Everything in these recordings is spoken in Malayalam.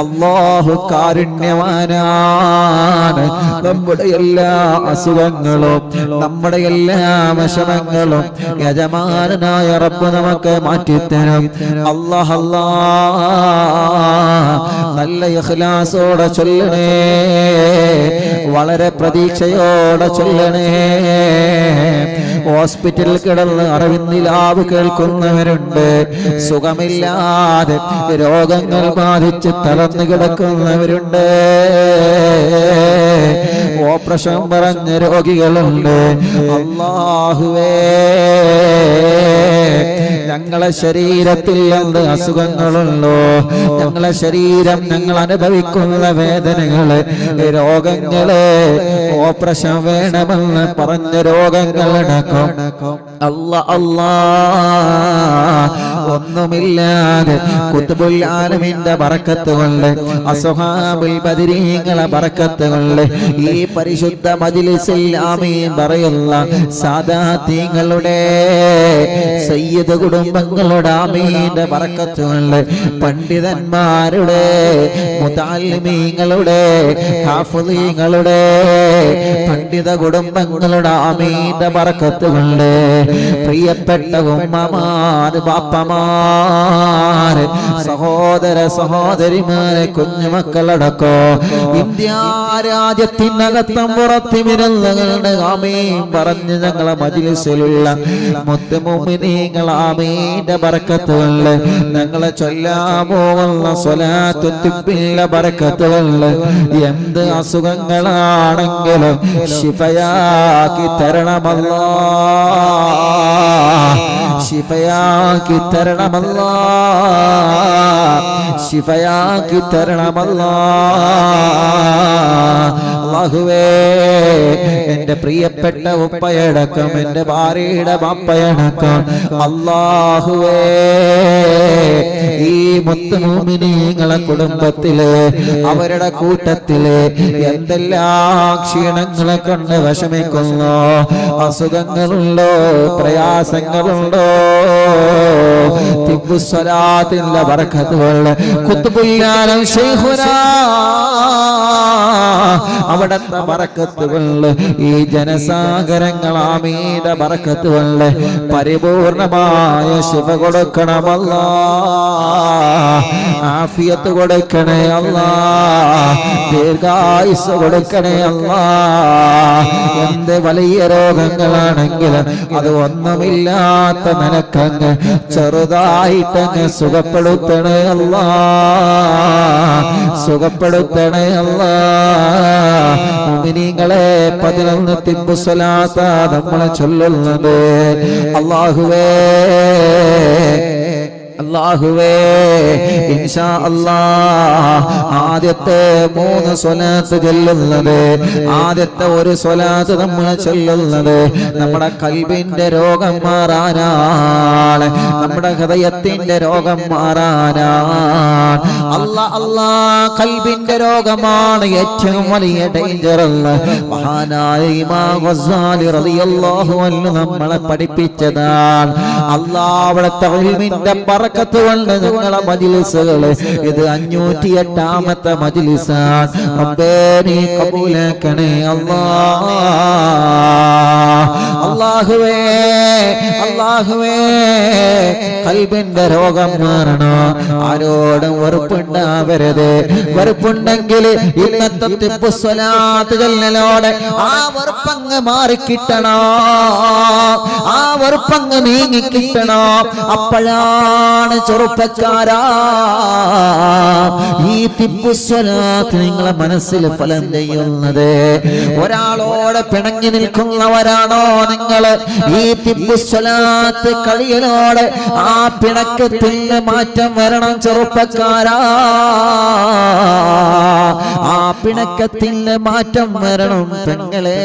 അല്ലാഹു കാരുണ്യവാനാണ്. നമ്മുടെ എല്ലാ അസുഖങ്ങളും നമ്മുടെ എല്ലാ വിഷമങ്ങളും യജമാനനായ റബ്ബ് നമുക്ക് മാറ്റിത്തരും. അല്ലാഹ് നല്ല ഇഖ്ലാസോടെ ചൊല്ലണേ, വളരെ പ്രതീക്ഷയോടെ ചൊല്ലണേ. ഹോസ്പിറ്റലിൽ കിടന്ന് അറിവിന്നിലാവ് കേൾക്കുന്നവരുണ്ട്, സുഖമില്ലാതെ രോഗങ്ങൾ ബാധിച്ച് തളർന്നു കിടക്കുന്നവരുണ്ട്, ഓപ്പറേഷൻ പറഞ്ഞ രോഗികളുണ്ട്. അല്ലാഹുവേ, ഞങ്ങളെ ശരീരത്തിൽ എന്ത് അസുഖങ്ങളുണ്ടോ, ഞങ്ങളെ ശരീരം ഞങ്ങൾ അനുഭവിക്കുന്ന വേദനകള്, രോഗങ്ങള്, ഓപ്പറേഷൻ വേണമെന്ന് പറഞ്ഞ രോഗങ്ങളടക്കം അല്ലാ ഒന്നുമില്ലാതെ ഖുത്ബുൽ ആലമീന്റെ ബറക്കത്ത് കൊണ്ട്, അസ്ഹാബുൽ ബദരീങ്ങളെ ബറക്കത്ത് കൊണ്ട്, ഈ പരിശുദ്ധ മജ്ലിസിൽ ആമീൻ പറയുന്ന സാദാതീങ്ങളുടെ സയ്യിദ് കുടുംബങ്ങളുടെ ആമീന്റെ ബറക്കത്ത് കൊണ്ട്, പണ്ഡിതന്മാരുടെ മുതഅല്ലിമീങ്ങളുടെ ഹാഫിളീങ്ങളുടെ പണ്ഡിത കുടുംബങ്ങളുടെ ആമീന്റെ ബറക്കത്ത് കൊണ്ട്, പ്രിയപ്പെട്ട ഉമ്മമാര്, ബാപ്പമാര്, സഹോദര സഹോദരിമാരെ, കുഞ്ഞുമക്കളടക്കോ ഇന്ത്യ രാജ്യത്തിനകത്തും പുറത്തുമിരുന്നകളുടെ ആമീൻ പറഞ്ഞ് ഞങ്ങളെ മജ്ലിസിലുള്ള മുത്ത് മുഅ്മിനീങ്ങൾ ആമീന്റെ ബറക്കത്തുകളിൽ ഞങ്ങളെ ചൊല്ലാമോവുന്ന സ്വലാത്തു തിബ്ബിന്റെ ബറക്കത്തുകളിൽ എന്ത് അസുഖങ്ങളാണെങ്കിലും ശിഫയാക്കി തരണമല്ലാ, ശിഫയാക്കി തരണമല്ലാ, ശിഫയാക്കി തരണമല്ലാ. അല്ലാഹുവേ, എന്റെ പ്രിയപ്പെട്ട ഉപ്പയടക്കം എന്റെ ഭാര്യയുടെ ബാപ്പയടക്കം അല്ലാഹുവേ, ഈ മുത്ത് മുഅ്മിനീങ്ങളെ കുടുംബത്തില് അവരുടെ കൂട്ടത്തില് എന്തെല്ലാം ക്ഷീണങ്ങളെ കൊണ്ട് വിഷമിക്കുന്നു, അസുഖങ്ങളുണ്ടോ, പ്രയാസങ്ങളുണ്ടോ, തിബ്ബുസ്സലാത്തിന്റെ ബറക്കത്ത് കൊണ്ട് ഖുത്ബുൽ ആലം ശൈഖുനാ അവിടത്തെ ബറക്കത്ത് കൊണ്ട് ഈ ജനസാഗരങ്ങൾ ആമീന്റെ ബറക്കത്ത് കൊണ്ട് പരിപൂർണമായ ശിഫ കൊടുക്കണമല്ലാ, ആഫിയത്ത് കൊടുക്കണേ അല്ലാ, ദീർഘായുസ്സ് കൊടുക്കണേ അല്ലാ. എന്ത് വലിയ രോഗങ്ങളാണെങ്കിലും അത് ഒന്നുമില്ലാത്ത നിനക്കങ്ങ് ചെറുതായിട്ടങ്ങ് സുഖപ്പെടുത്തണേ അല്ലാ, സുഖപ്പെടുത്തണേ അല്ലാ. മുഅ്മിനീങ്ങളെ 11 തിബ്ബുസ്സലാത്ത നമ്മളെ ചൊല്ലുന്നത്. അല്ലാഹുവേ, അല്ലാഹുവേ, ഇൻഷാ അല്ലാഹ് ആദ്യത്തെ 3 സ്വലാത്ത് ചൊല്ലുന്നത്, ആദ്യത്തെ ഒരു സ്വലാത്ത് നമ്മൾ ചൊല്ലുന്നത് നമ്മുടെ കൽബിന്റെ രോഗം മാറാനാണ്, നമ്മുടെ ഹൃദയത്തിന്റെ രോഗം മാറാനാണ്. അല്ലാ, കൽബിന്റെ രോഗമാണ് ഏറ്റവും വലിയ ഡേഞ്ചർ എന്ന് മഹാനായ ഇമാം ഗസ്സാലി റളിയല്ലാഹു അൻഹു നമ്മളെ പഠിപ്പിച്ചതാണ്. അല്ലാഹുവിന്റെ ഇൽമിന്റെ ബറക്കത്ത് കൊണ്ട് നിങ്ങളെ മജ്ലിസുകള് ഇത് 508ാമത്തെ മജ്ലിസാണ്. റബ്ബേ, നീ കബൂലാക്കണേ അല്ലാഹ്. അല്ലാഹുവേ, അല്ലാഹുവേ, കൽബിന്റെ രോഗം മാറണം, ആരോടും വെറുപ്പുണ്ടാവരുത്. വെറുപ്പുണ്ടെങ്കിൽ ഇന്നത്തെ തിബ്ബുസ്സലാത്ത് ചൊല്ലലോടെ ആ വെറുപ്പങ്ങ് മാറിക്കിട്ടണോ, ആ വെറുപ്പങ്ങ് നീങ്ങിക്കിട്ടണോ. അപ്പോഴാണ് ചെറുപ്പക്കാരാ ഈ തിബ്ബുസ്സലാത്ത് നിങ്ങളെ മനസ്സിൽ ഫലം ചെയ്യുന്നത്. ഒരാളോട് പിണങ്ങി നിൽക്കുന്നവരാണോ നിങ്ങൾ? ഈ തിബ്ബുസ്സലാത്ത് കളിയലോടെ ആ പിണക്കത്തിന് മാറ്റം വരണം ചെറുപ്പക്കാരാ, ആ പിണക്കത്തിന് മാറ്റം വരണം പെങ്ങളെ.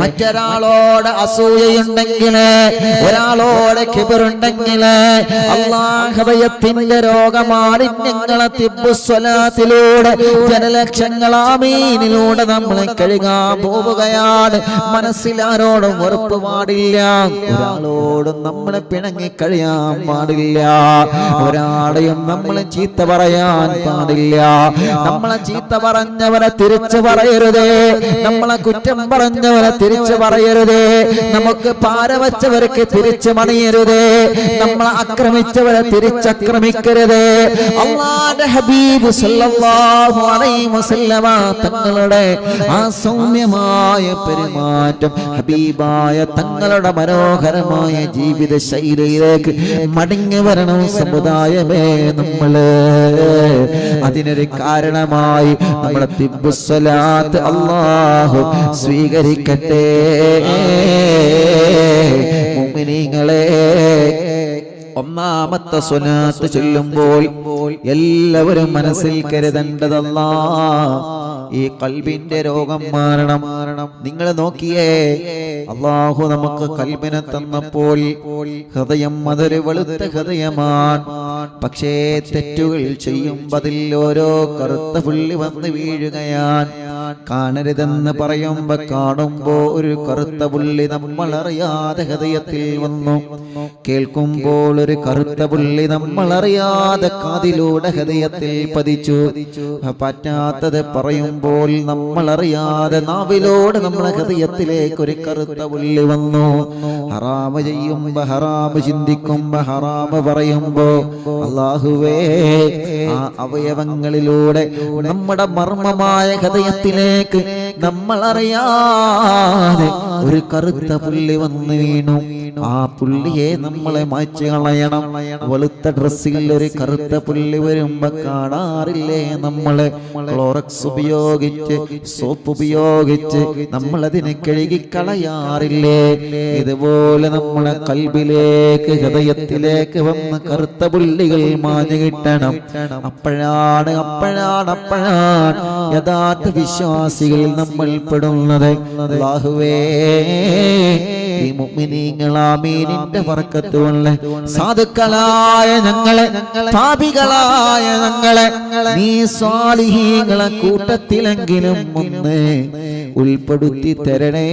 മറ്റൊരാളോട് അസൂയയുണ്ടെങ്കിൽ, ഒരാളോട് കിബറുണ്ടെങ്കിൽ, അല്ലാഹുവയത്തിന്റെ രോഗമാലിന്യങ്ങളെ തിബ്ബുസ്വലാത്തിലൂടെ ജനലക്ഷങ്ങൾ ആമീനിലൂടെ നമ്മൾ കഴുകാൻ പോവുകയാണ്. മനസ്സിലാരോടും വെറുപ്പ് പാടില്ല, ഒരാളോടും നമ്മൾ പിണങ്ങി കഴിയാൻ പാടില്ല, ഒരാളെയും നമ്മൾ ചീത്ത പറയാൻ പാടില്ല. നമ്മളെ ചീത്ത പറഞ്ഞവരെ തിരിച്ചു പറയരുതേ, നമ്മളെ കുറ്റം പറഞ്ഞവരെ തിരിച്ചു പറയരുതേ, നമുക്ക് പാരവച്ചവർക്ക് തിരിച്ചു മണിയരുതേ, നമ്മളെ ആക്രമിച്ചവരെ തിരിച്ചക്രമിക്കരുതേ. അല്ലാഹുവിന്റെ ഹബീബ് സല്ലല്ലാഹു അലൈഹി വസല്ലമ തങ്ങളുടെ ആ സൗമ്യമായ പെരുമാറ്റം, ഹബീബായ തങ്ങളുടെ മനോഹരമായ ജീവിത ശൈലിയിലേക്ക് മടങ്ങി വരണം സമുദായമേ. നമ്മള് അതിനൊരു കാരണമായി നമ്മുടെ തിബ്ബുസ്സലാത്ത് അല്ലാഹു സ്വീകരിക്കട്ടെ. മുഅ്മിനീങ്ങളെ, ഒന്നാമത്തെ സ്വലാത്ത് ചൊല്ലുമ്പോൾ എല്ലാവരും മനസ്സിൽ കരുതേണ്ടതല്ല, ഈ ഖൽബിന്റെ രോഗം മാറണം. നിങ്ങൾ നോക്കിയേ, അല്ലാഹു നമുക്ക് ഖൽബിനെ തന്നപ്പോൾ ഹൃദയം അതൊരു വെളുത്ത ഹൃദയമാണ്. പക്ഷേ തെറ്റുകൾ ചെയ്യുമ്പോൾ അതിൽ ഓരോ കറുത്ത പുള്ളി വന്ന് വീഴുകയാണ്. കാണരുതെന്ന് പറയുമ്പോ കാണുമ്പോ ഒരു കറുത്ത പുള്ളി നമ്മൾ അറിയാതെ ഹൃദയത്തിൽ വന്നു. കേൾക്കുമ്പോൾ ഒരു കറുത്ത പുള്ളി നമ്മൾ അറിയാതെ കാതിലൂടെ ഹൃദയത്തിൽ പതിച്ചു. പറ്റാത്തത് പറയുമ്പോൾ നമ്മൾ അറിയാതെ നാവിലൂടെ നമ്മുടെ ഹൃദയത്തിലേക്ക് ഒരു കറുത്ത പുള്ളി വന്നു. ഹറാമ് ചെയ്യുമ്പോ ഹറാമ് ചിന്തിക്കുമ്പോ ഹറാമ് പറയുമ്പോ അല്ലാഹുവേ, ആ അവയവങ്ങളിലൂടെ നമ്മുടെ മർമ്മമായ ഹൃദയത്തിലേക്ക് നമ്മൾ അറിയാതെ ഒരു കറുത്ത പുള്ളി വന്നു വീണു. ആ പുള്ളിയെ നമ്മളെ മായ്ച്ചു കളയണം. വെളുത്ത ഡ്രസ്സിൽ ഒരു കറുത്ത പുള്ളി വരുമ്പോ കാണാറില്ലേ നമ്മള് ക്ലോറക്സ് ഉപയോഗിച്ച് സോപ്പ് ഉപയോഗിച്ച് നമ്മളതിനെ കഴുകിക്കളയാറില്ലേ? ഇതുപോലെ നമ്മളെ കൽബിലേക്ക് ഹൃദയത്തിലേക്ക് വന്ന് കറുത്ത പുള്ളികൾ മാഞ്ഞു കിട്ടണം. അപ്പോഴാണ് യഥാർത്ഥ വിശ്വാസികളിൽ നമ്മൾ പെടുന്നത്. അല്ലാഹുവേ, ഈ മുഅ്മിനീങ്ങൾ ആമീനിന്റെ ബർക്കത്ത് കൊണ്ട് സാധുക്കളായ ഞങ്ങളെ, പാപികളായ ഞങ്ങളെ നീ സ്വാലിഹീങ്ങളെ കൂട്ടത്തിലെങ്കിലും ഒന്ന് ഉൾപ്പെടുത്തി തരണേ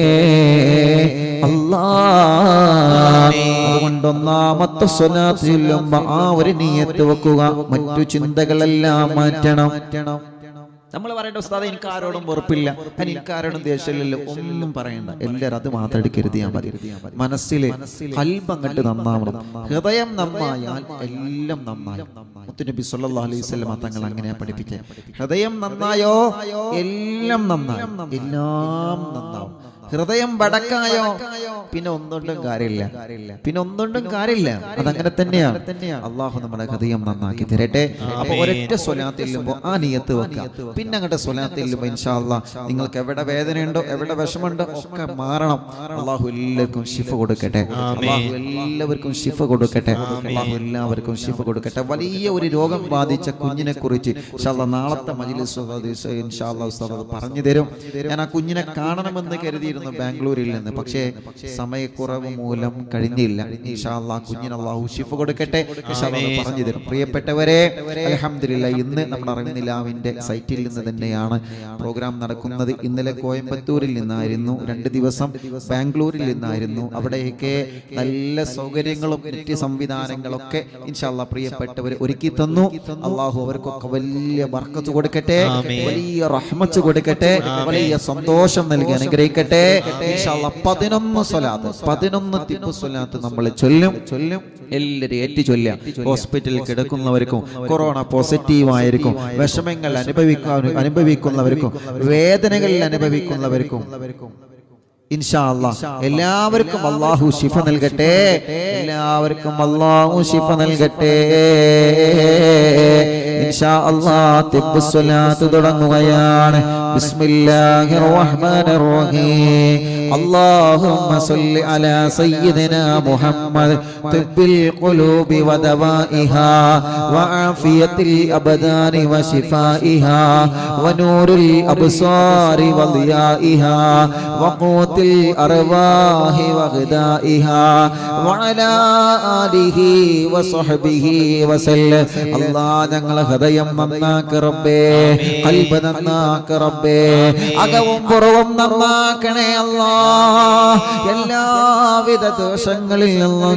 അല്ലാഹ്. അതുകൊണ്ട് ഒന്നാമത്തെ സ്വലാത്ത് ചൊല്ലുമ്പോ ആ ഒരു നിയ്യത്ത് വെക്കുക, മറ്റു ചിന്തകളെല്ലാം മാറ്റണം. നമ്മൾ പറയേണ്ട ഉസ്താദേ, എനിക്ക് ആരോടും വെറുപ്പില്ല, എനിക്ക് ആരോടും ദേഷ്യമില്ലല്ലോ, ഒന്നും പറയണ്ട. എല്ലാവരും അത് മാത്രം എടുക്കരുതിയാൽ മതി. മനസ്സില് ഖൽബ് അങ്ങട്ട് നന്നാവണം. ഹൃദയം നന്നായാൽ എല്ലാം നന്നായി. മുത്തുനബി സല്ലല്ലാഹു അലൈഹി വസല്ലം തങ്ങൾ അങ്ങനെ പഠിപ്പിച്ചേ. ഹൃദയം നന്നായോ എല്ലാം നന്നായി, എല്ലാം നന്നാവും. ഹൃദയം വടക്കായോ പിന്നെ ഒന്നുകൊണ്ടും കാര്യമില്ല. അതങ്ങനെ തന്നെയാണ്. അള്ളാഹു നമ്മുടെ ഹൃദയം നന്നാക്കി തരട്ടെ. അപ്പൊ ഒരൊറ്റ സ്വലാത്ത് ചെല്ലുമ്പോ ആ നിയത്ത് വെക്കുക. പിന്നെ അങ്ങോട്ട് സ്വലാത്ത് ചെല്ലുമ്പോ ഇൻഷാ അല്ലാഹ് നിങ്ങൾക്ക് എവിടെ വേദനയുണ്ടോ, എവിടെ വിഷമുണ്ടോ ഒക്കെ മാറണം. അള്ളാഹു എല്ലാവർക്കും ശിഫ കൊടുക്കട്ടെ. അള്ളാഹു എല്ലാവർക്കും ശിഫ കൊടുക്കട്ടെ. അള്ളാഹു എല്ലാവർക്കും ശിഫ കൊടുക്കട്ടെ. വലിയ ഒരു രോഗം ബാധിച്ച കുഞ്ഞിനെ കുറിച്ച് ഇൻഷാ അല്ലാഹ് നാളത്തെ മജ്‌ലിസ് ഇൻഷാ അല്ലാഹ് ഉസ്താദ് പറഞ്ഞു തരും. ഞാൻ ആ കുഞ്ഞിനെ കാണണമെന്ന് കരുതി ബാംഗ്ലൂരിൽ നിന്ന്, പക്ഷേ സമയക്കുറവ് മൂലം കഴിഞ്ഞില്ല. ഇൻഷാ അല്ലാഹ് കുഞ്ഞിന് അല്ലാഹു ശിഫ കൊടുക്കട്ടെ. ഇൻഷാ അല്ലാഹ് പറഞ്ഞു തരും. പ്രിയപ്പെട്ടവരെ, അൽഹംദുലില്ലാഹ് ഇന്ന് നമ്മുടെ അറിവിനിലാവിന്റെ സൈറ്റിൽ നിന്ന് തന്നെയാണ് പ്രോഗ്രാം നടക്കുന്നത്. ഇന്നലെ കോയമ്പത്തൂരിൽ നിന്നായിരുന്നു, 2 ദിവസം ബാംഗ്ലൂരിൽ നിന്നായിരുന്നു. അവിടെയൊക്കെ നല്ല സൗകര്യങ്ങളും നെറ്റ് സംവിധാനങ്ങളൊക്കെ ഇൻഷാ അല്ലാഹ് പ്രിയപ്പെട്ടവർ ഒരുക്കി തന്നു. അല്ലാഹു അവർക്കൊക്കെ വലിയ ബർക്കത്ത് കൊടുക്കട്ടെ, വലിയ റഹ്മത്ത് കൊടുക്കട്ടെ, വലിയ സന്തോഷം നൽകി അനുഗ്രഹിക്കട്ടെ. 11 തിബ് സ്വലാത്ത് നമ്മൾ ചൊല്ലും. എല്ലാവരും ഏറ്റു ചൊല്ലാം. ഹോസ്പിറ്റലിൽ കിടക്കുന്നവർക്കും, കൊറോണ പോസിറ്റീവ് ആയിരിക്കും, വിഷമങ്ങൾ അനുഭവിക്കുന്നവർക്കും, വേദനകൾ അനുഭവിക്കുന്നവർക്കും ഇൻഷാ അല്ലാഹ് എല്ലാവർക്കും അല്ലാഹു ശിഫ നൽകട്ടെ. എല്ലാവർക്കും അല്ലാഹു ശിഫ നൽകട്ടെ ഇൻഷാ അല്ലാഹ്. തിബ് സ്വലാത്ത് തുടങ്ങുകയാണ്. ബിസ്മില്ലാഹിർ റഹ്മാനിർ റഹീം. اللهم صل على سيدنا محمد طب القلوب ودوائها وعافية الأبدان وشفائها ونور الأبصار وضيائها وقوت الأرواح وغذائها وعلى آله وصحبه وسلم. الله ഞങ്ങളെ ഹൃദയം നന്നാക്ക് റബ്ബേ, ഖൽബ് നന്നാക്ക് റബ്ബേ, അകവും പുറവും നന്നാക്കണേ അല്ലാഹ്. എല്ലാവിധ ദോഷങ്ങളിൽ നിന്നും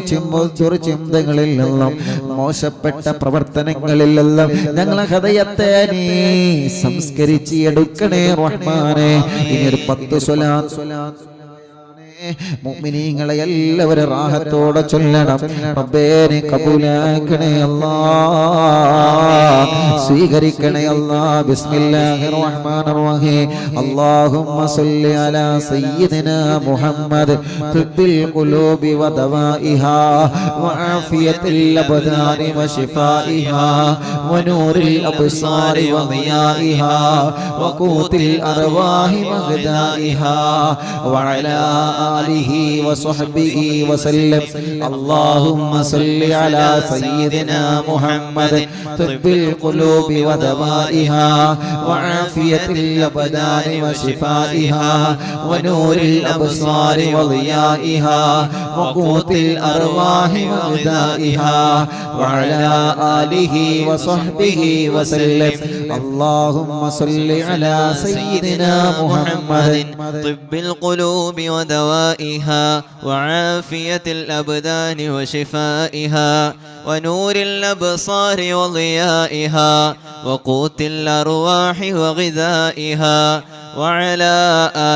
ചിന്തകളിൽ നിന്നും മോശപ്പെട്ട പ്രവർത്തനങ്ങളിൽ നിന്നും ഞങ്ങളെ ഹൃദയത്തെ നീ സംസ്കരിച്ച് എടുക്കണേ റഹ്മാനേ. ഇനിയൊരു 10 സ്വലാത്ത് മുഅ്മിനീങ്ങളെ എല്ലാവരും റാഹത്തോടെ ചൊല്ലണം. റബ്ബേ നീ കബൂലാക്കണേ അല്ലാഹ്, സ്വീകരിക്കണേ അല്ലാഹ്. ബിസ്മില്ലാഹിർ റഹ്മാനിർ റഹീം. അല്ലാഹുമ്മ സ്വല്ലി അലാ സയ്യിദിനാ മുഹമ്മദ് തിബ്ബിൽ ഖുലൂബി വദവാഇഹാ വആഫിയത്തിൽ അബ്ദാനി വശിഫാഇഹാ വനൂറിൽ അബ്സാരി വദിയാഇഹാ വഖൂത്തിൽ അർവാഹി വഗദാഇഹാ വഅലാ آله وصحبه وسلم. اللهم صل على سيدنا محمد طب القلوب ودوائها وعافية الأبدان وشفائها ونور الأبصار وضيائها وقوت الأرواح وغذائها وعلى آله وصحبه وسلم. اللهم صل على سيدنا محمد طب القلوب ودوائها وعافية الأبدان وشفائها ونور الأبصار وضيائها وقوت الأرواح وغذائها وعلى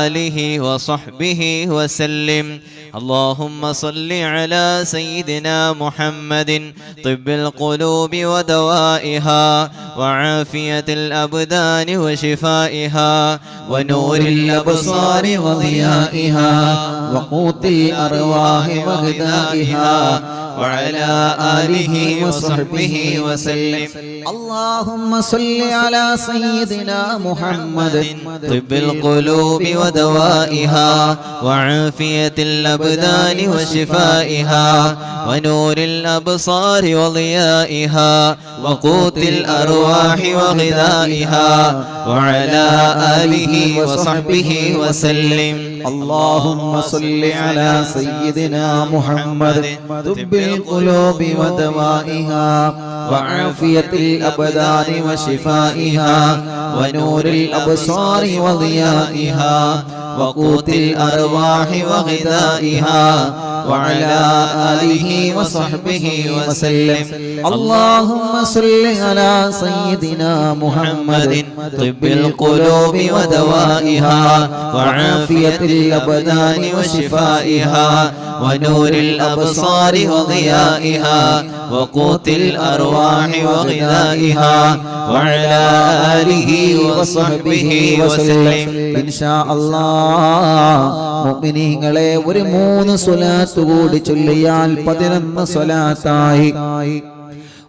آله وصحبه وسلم. اللهم صل على سيدنا محمد طب القلوب ودوائها وعافية الأبدان وشفائها ونور الأبصار وضيائها وقوت الأرواح وغذائها وعلى آله وصحبه وسلم. اللهم صل على سيدنا محمد طب القلوب ودوائها وعافية الأبدان وشفائها ونور الأبصار وضيائها وقوت الأرواح وغذائها وعلى آله وصحبه وسلم. اللهم صل على سيدنا محمد طب القلوب ودوائها وعافية الأبدان وشفائها ونور الأبصار وضيائها وقوت الأرواح وغذائها وعلى آله وصحبه وسلم. اللهم صل على سيدنا محمد طب القلوب ودوائها وعافية الأبدان وشفائها ونور الأبصار وضيائها وقوت الأرواح وغذائها وعلى آله وصحبه وسلم. إن شاء الله മുഅ്മിനീങ്ങളെ ഒരു 3 സ്വലാത്ത് കൂടി ചൊല്ലിയാൽ 11 സ്വലാത്തായി.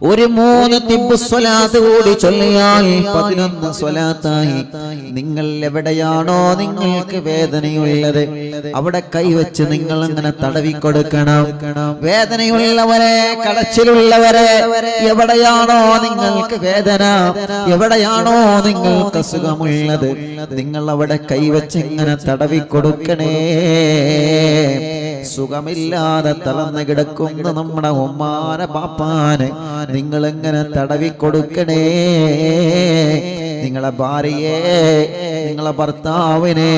ഒരു 3 തിബ്ബ് സ്വലാത്ത് കൂടി ചൊല്ലിയാൽ 11 സ്വലാത്തായി. നിങ്ങൾ എവിടെയാണോ നിങ്ങൾക്ക് വേദനയുള്ളത് അവിടെ കൈവച്ച് നിങ്ങൾ അങ്ങനെ തടവിക്കൊടുക്കണം. വേദനയുള്ളവരെ, കടച്ചിലുള്ളവരെ, എവിടെയാണോ നിങ്ങൾക്ക് വേദന, എവിടെയാണോ നിങ്ങൾക്ക് അസുഖമുള്ളത് നിങ്ങൾ അവിടെ കൈവച്ച് ഇങ്ങനെ തടവിക്കൊടുക്കണേ. സുഖമില്ലാതെ തളർന്നു കിടക്കുന്ന നമ്മുടെ ഉമ്മാനെ പാപ്പാനെ നിങ്ങൾ എങ്ങനെ തടവിക്കൊടുക്കണേ. നിങ്ങളെ ഭാര്യയെ, നിങ്ങളെ ഭർത്താവിനെ,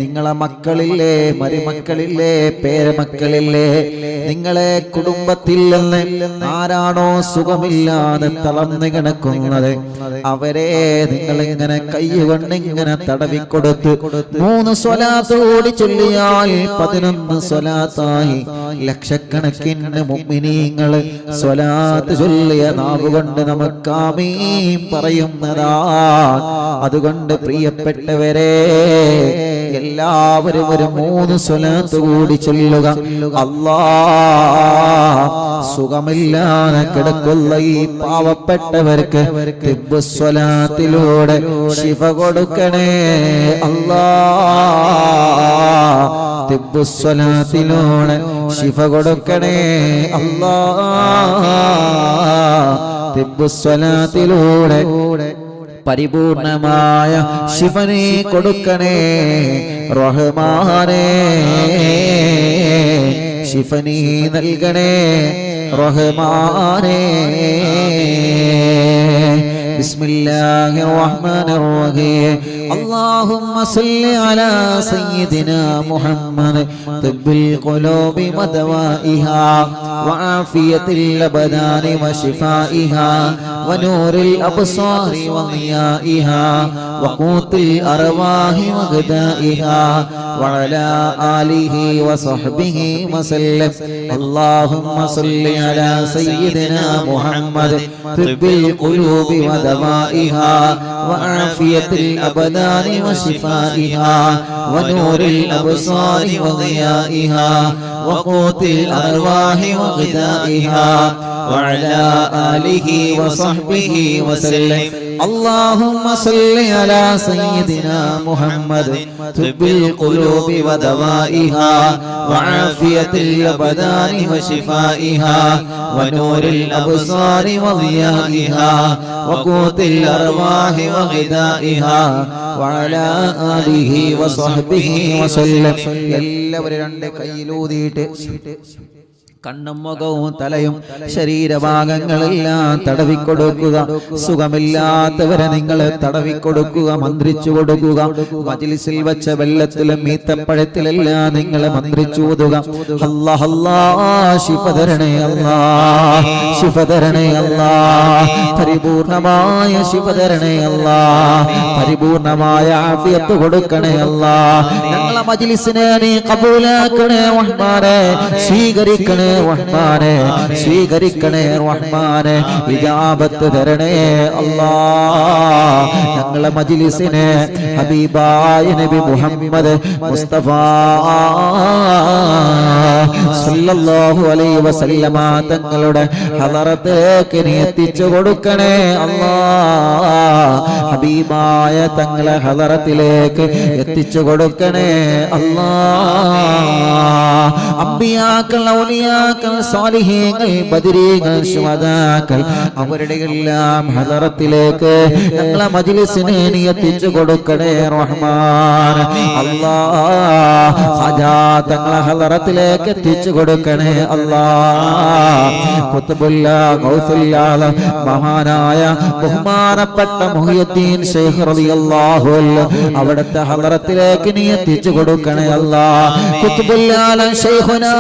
നിങ്ങളെ മക്കളില്ലേ, മരുമക്കളില്ലേ, പേരമക്കളില്ലേ, നിങ്ങളെ കുടുംബത്തിൽ നിന്ന് ആരാണോ സുഖമില്ലാതെ തളർന്നു കിടക്കുന്നത് അവരെ നിങ്ങൾ ഇങ്ങനെ കൈകൊണ്ട് ഇങ്ങനെ തടവിക്കൊടുത്ത് 3 സ്വലാത്ത് കൂടി ചൊല്ലിയാൽ 11 സ്വലാത്തായി. ലക്ഷക്കണക്കിന് മുഅ്മിനീങ്ങള് സ്വലാത്ത് ചൊല്ലിയ നാവുകൊണ്ട് നമുക്ക് ആമീൻ പറയുന്നതാ. അതുകൊണ്ട് പ്രിയപ്പെട്ടവരെ, എല്ലാവരും ഒരു 3 സ്വലാത്ത് കൂടി ചൊല്ലുക. അല്ലാഹ് സുഖമില്ലാതെ കിടക്കുന്ന ഈ പാവപ്പെട്ടവർക്ക് തിബ്ബു സ്വലാത്തിലൂടെ ശിഫ കൊടുക്കണേ അല്ലാഹ്. തിബ്ബു സ്വലാത്തിലൂടെ ശിഫ കൊടുക്കണേ അല്ലാഹ്. തിബ്ബു സ്വലാത്തിലൂടെ പരിപൂർണമായ ശിഫനെ കൊടുക്കണേ റഹ്മാനേ. ശിഫനി നൽകണേ റഹ്മാനേ. ബിസ്മില്ലാഹിർ റഹ്മാനിർ റഹീം. اللهم صل على سيدنا محمد طب القلوب ودوائها وعافية الأبدان وشفائها ونور الأبصار وضيائها وقوت الأرواح وغذائها وعلى آله وصحبه وسلم. اللهم صل على سيدنا محمد طب القلوب ودوائها وعافية الأبدان وشفائها ونور الأبصار وضيائها وقوت الأرواح وغذائها وعلى آله وصحبه وسلم. اللهم صل على سيدنا محمد طب القلوب ودوائها وعافية الأبدان وشفائها ونور الأبصار وضيائها وقوت الأرواح وغذائها وعلى آله وصحبه وسلم. എല്ലാവരും രണ്ട് കൈയിലൂതിയിട്ട് കണ്ണും മുഖവും തലയും ശരീരഭാഗങ്ങളെല്ലാം തടവിക്കൊടുക്കുക. സുഖമില്ലാത്തവരെ നിങ്ങൾ തടവിക്കൊടുക്കുക, മന്ത്രിച്ചു കൊടുക്കുക. മജ്ലിസിൽ വെച്ച വെള്ളത്തിലും ഈത്തപ്പഴത്തിലെല്ലാം നിങ്ങൾ മന്ത്രിച്ചു കൊടുക്കുക. അല്ലാഹ് അല്ലാഹ് ശിഫ തരണേ അല്ലാഹ്, ശിഫ തരണേ അല്ലാഹ്, പരിപൂർണമായ ശിഫ തരണേ അല്ലാഹ്, പരിപൂർണമായ ആഫിയത്ത് കൊടുക്കണേ അല്ലാഹ്. ഞങ്ങളെ മജ്ലിസിനെ നീ ഖബൂലാക്കണേ റഹ്മാനേ, സ്വീകരിക്കണേ റഹ്മാനേ, സ്വീകരിക്കണേ റഹ്മാനേ, ഇജാബത്ത് തരണേ അല്ലാഹ്. ഞങ്ങളെ മജ്ലിസിനെ ഹബീബായ നബി മുഹമ്മദ് മുസ്തഫ സല്ലല്ലാഹു അലൈഹി വസല്ലമ തങ്ങളുടെ ഹളറത്തിലേക്ക് നീ എത്തിച്ചു കൊടുക്കണേ അല്ലാഹ്. ഹബീബായ തങ്ങളെ ഹളറത്തിലേക്ക് എത്തിച്ചു കൊടുക്കണേ അല്ലാഹ്. അംബിയാക്കൾ, ഔലിയാക്കൾ, സാലിഹീങ്ങൾ, ബദരീങ്ങൾ, ശുഹദാക്കൾ അവരുടെ എല്ലാം ഹളറത്തിലേക്ക് ഞങ്ങളെ മജ്ലിസിനെ നീ എത്തിച്ചു കൊടുക്കണേ റഹ്മാൻ അല്ലാഹ്. ഖാജാ തങ്ങളെ ഹളറത്തിലേക്ക് എത്തിച്ചു കൊടുക്കണേ അല്ലാഹ്. ഖുത്ബുല്ലാ ഗൗസുല്ലാ മഹാനായ ബഹുമാനപ്പെട്ട മുഹിയുദ്ദീൻ ശൈഖ് റളിയല്ലാഹു അൻഹു അവിടുത്തെ ഹളറത്തിലേക്ക് നീ എത്തിച്ചു കൊടുക്കണേ അല്ലാഹ്. ഖുത്ബുല്ലാ ശൈഖുനാ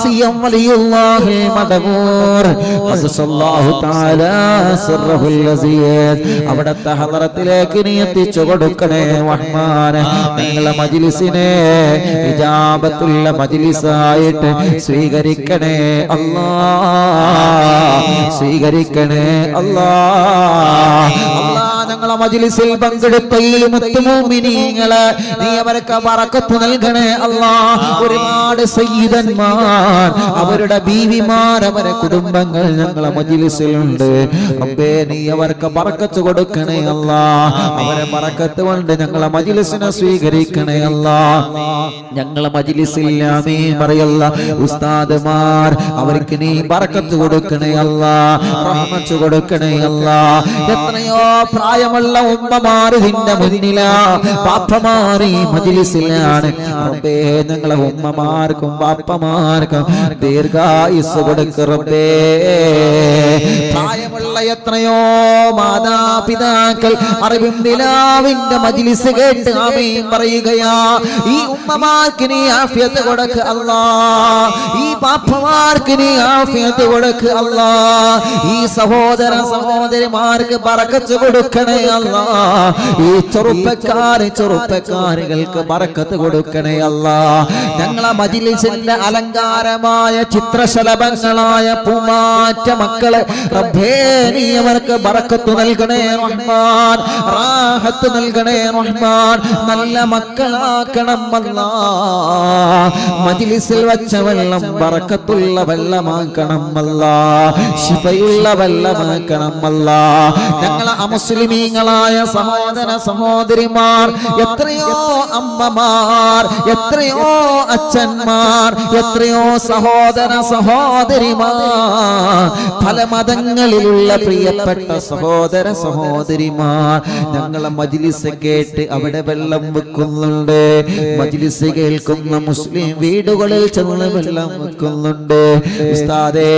സിയം വലിയുല്ലാഹി മദബൂർ ഖദ്ദസല്ലാഹു തആല സിർറുൽ അസീസ് അവിടുത്തെ ഹളറത്തിലേക്ക് നീ എത്തിച്ചു കൊടുക്കണേ റഹ്മാൻ. ഞങ്ങളെ മജ്ലിസിനെ ഇജാബത്തുള്ള മജ്ലിസായിട്ട് സ്വീകരിക്കണേ അല്ലാഹ്, സ്വീകരിക്കണേ അല്ലാഹ്. അല്ലാഹ് ഞങ്ങളെ മജ്ലിസിൽ പങ്കെടുത്ത ഈ മുഅ്മിനീങ്ങളെ നീ അവർക്ക് ബറക്കത്ത് നൽകണേ അല്ലാഹ്. ഒരുപാട് സയ്യിദന്മാർ, അവരുടെ ബീവിമാർ, അവരുടെ കുടുംബങ്ങൾ ഞങ്ങളെ മജ്ലിസിലുണ്ട്. റബ്ബേ നീ അവർക്ക് ബറക്കത്ത് കൊടുക്കണേ അല്ലാഹ്. അവരെ ബറക്കത്ത് കൊണ്ട് ഞങ്ങളെ മജ്ലിസിനെ സ്വീകരിക്കണേ അല്ലാഹ്. ഞങ്ങളെ മജ്ലിസിൽ ആമീൻ പറയല്ല ഉസ്താദുമാർ, അവർക്ക് നീ ബറക്കത്ത് കൊടുക്കണേ അല്ലാഹ്, റഹ്മത്ത് കൊടുക്കണേ അല്ലാഹ്. എത്രയോ പ്രായമുള്ള ഉമ്മമാർ ഇതിന്റെ മുന്നിലാ, പാപ്പമാർ ഈ മജ്ലിസിലാണ്. റബ്ബേ ഞങ്ങളെ ഉമ്മമാർക്കും പാപ്പമാർക്കും ദീർഘായുസ് കൊടുക്ക് റബ്ബേ. പ്രായമുള്ള എത്രയോ മാതാപിതാക്കൾ അറിവും നിലാവിന്റെ മജ്ലിസ് കേട്ട് ആമീൻ പറയുകയാ. ഈ ഉമ്മമാർക്ക് നീ ആഫിയത്ത് കൊടുക്ക് അല്ലാഹ്, ഈ പാപ്പമാർക്ക് നീ ആഫിയത്ത് കൊടുക്ക് അല്ലാഹ്. ഈ സഹോദര സഹോദരിമാർക്ക് ബറക്കത്ത് കൊടുക്കണേ കൊടുക്കണേ അല്ലാ. ഈ ചെറുപ്പക്കാരികൾക്ക് ബറക്കത്ത് കൊടുക്കണേ അല്ലാ. ഞങ്ങളെ മജ്‌ലിസിന്റെ അലങ്കാരമായ ചിത്രശലഭങ്ങളായ പൂമാറ്റ മക്കളെ റബ്ബേ നീ അവർക്ക് ബറക്കത്ത് നൽകണേ റഹ്മാൻ, റാഹത്ത് നൽകണേ റഹ്മാൻ, നല്ല മക്കളാക്കണം അല്ലാ. മജ്‌ലിസിൽ വച്ച വെള്ളം ബറക്കത്തുള്ള വെള്ളമാക്കണം അല്ലാ, ശിഫയുള്ള വെള്ളമാക്കണം അല്ലാ. ഞങ്ങളെ അമുസ്ലിമീങ്ങളായ സഹോദര സഹോദരിമാർ, എത്രയോ അമ്മമാർ, എത്രയോ അച്ഛന്മാർ, എത്രയോ സഹോദര സഹോദരിമാർ, പല മതങ്ങളിലുള്ള പ്രിയപ്പെട്ട സഹോദര സഹോദരിമാർ ഞങ്ങളെ മജ്‌ലിസ് കേട്ട് അവിടെ വെള്ളം വെക്കുന്നുണ്ട്. മജ്‌ലിസ് കേൾക്കുന്ന മുസ്ലിം വീടുകളിൽ ചെന്ന് വെള്ളം വെക്കുന്നുണ്ട്. ഉസ്താദേ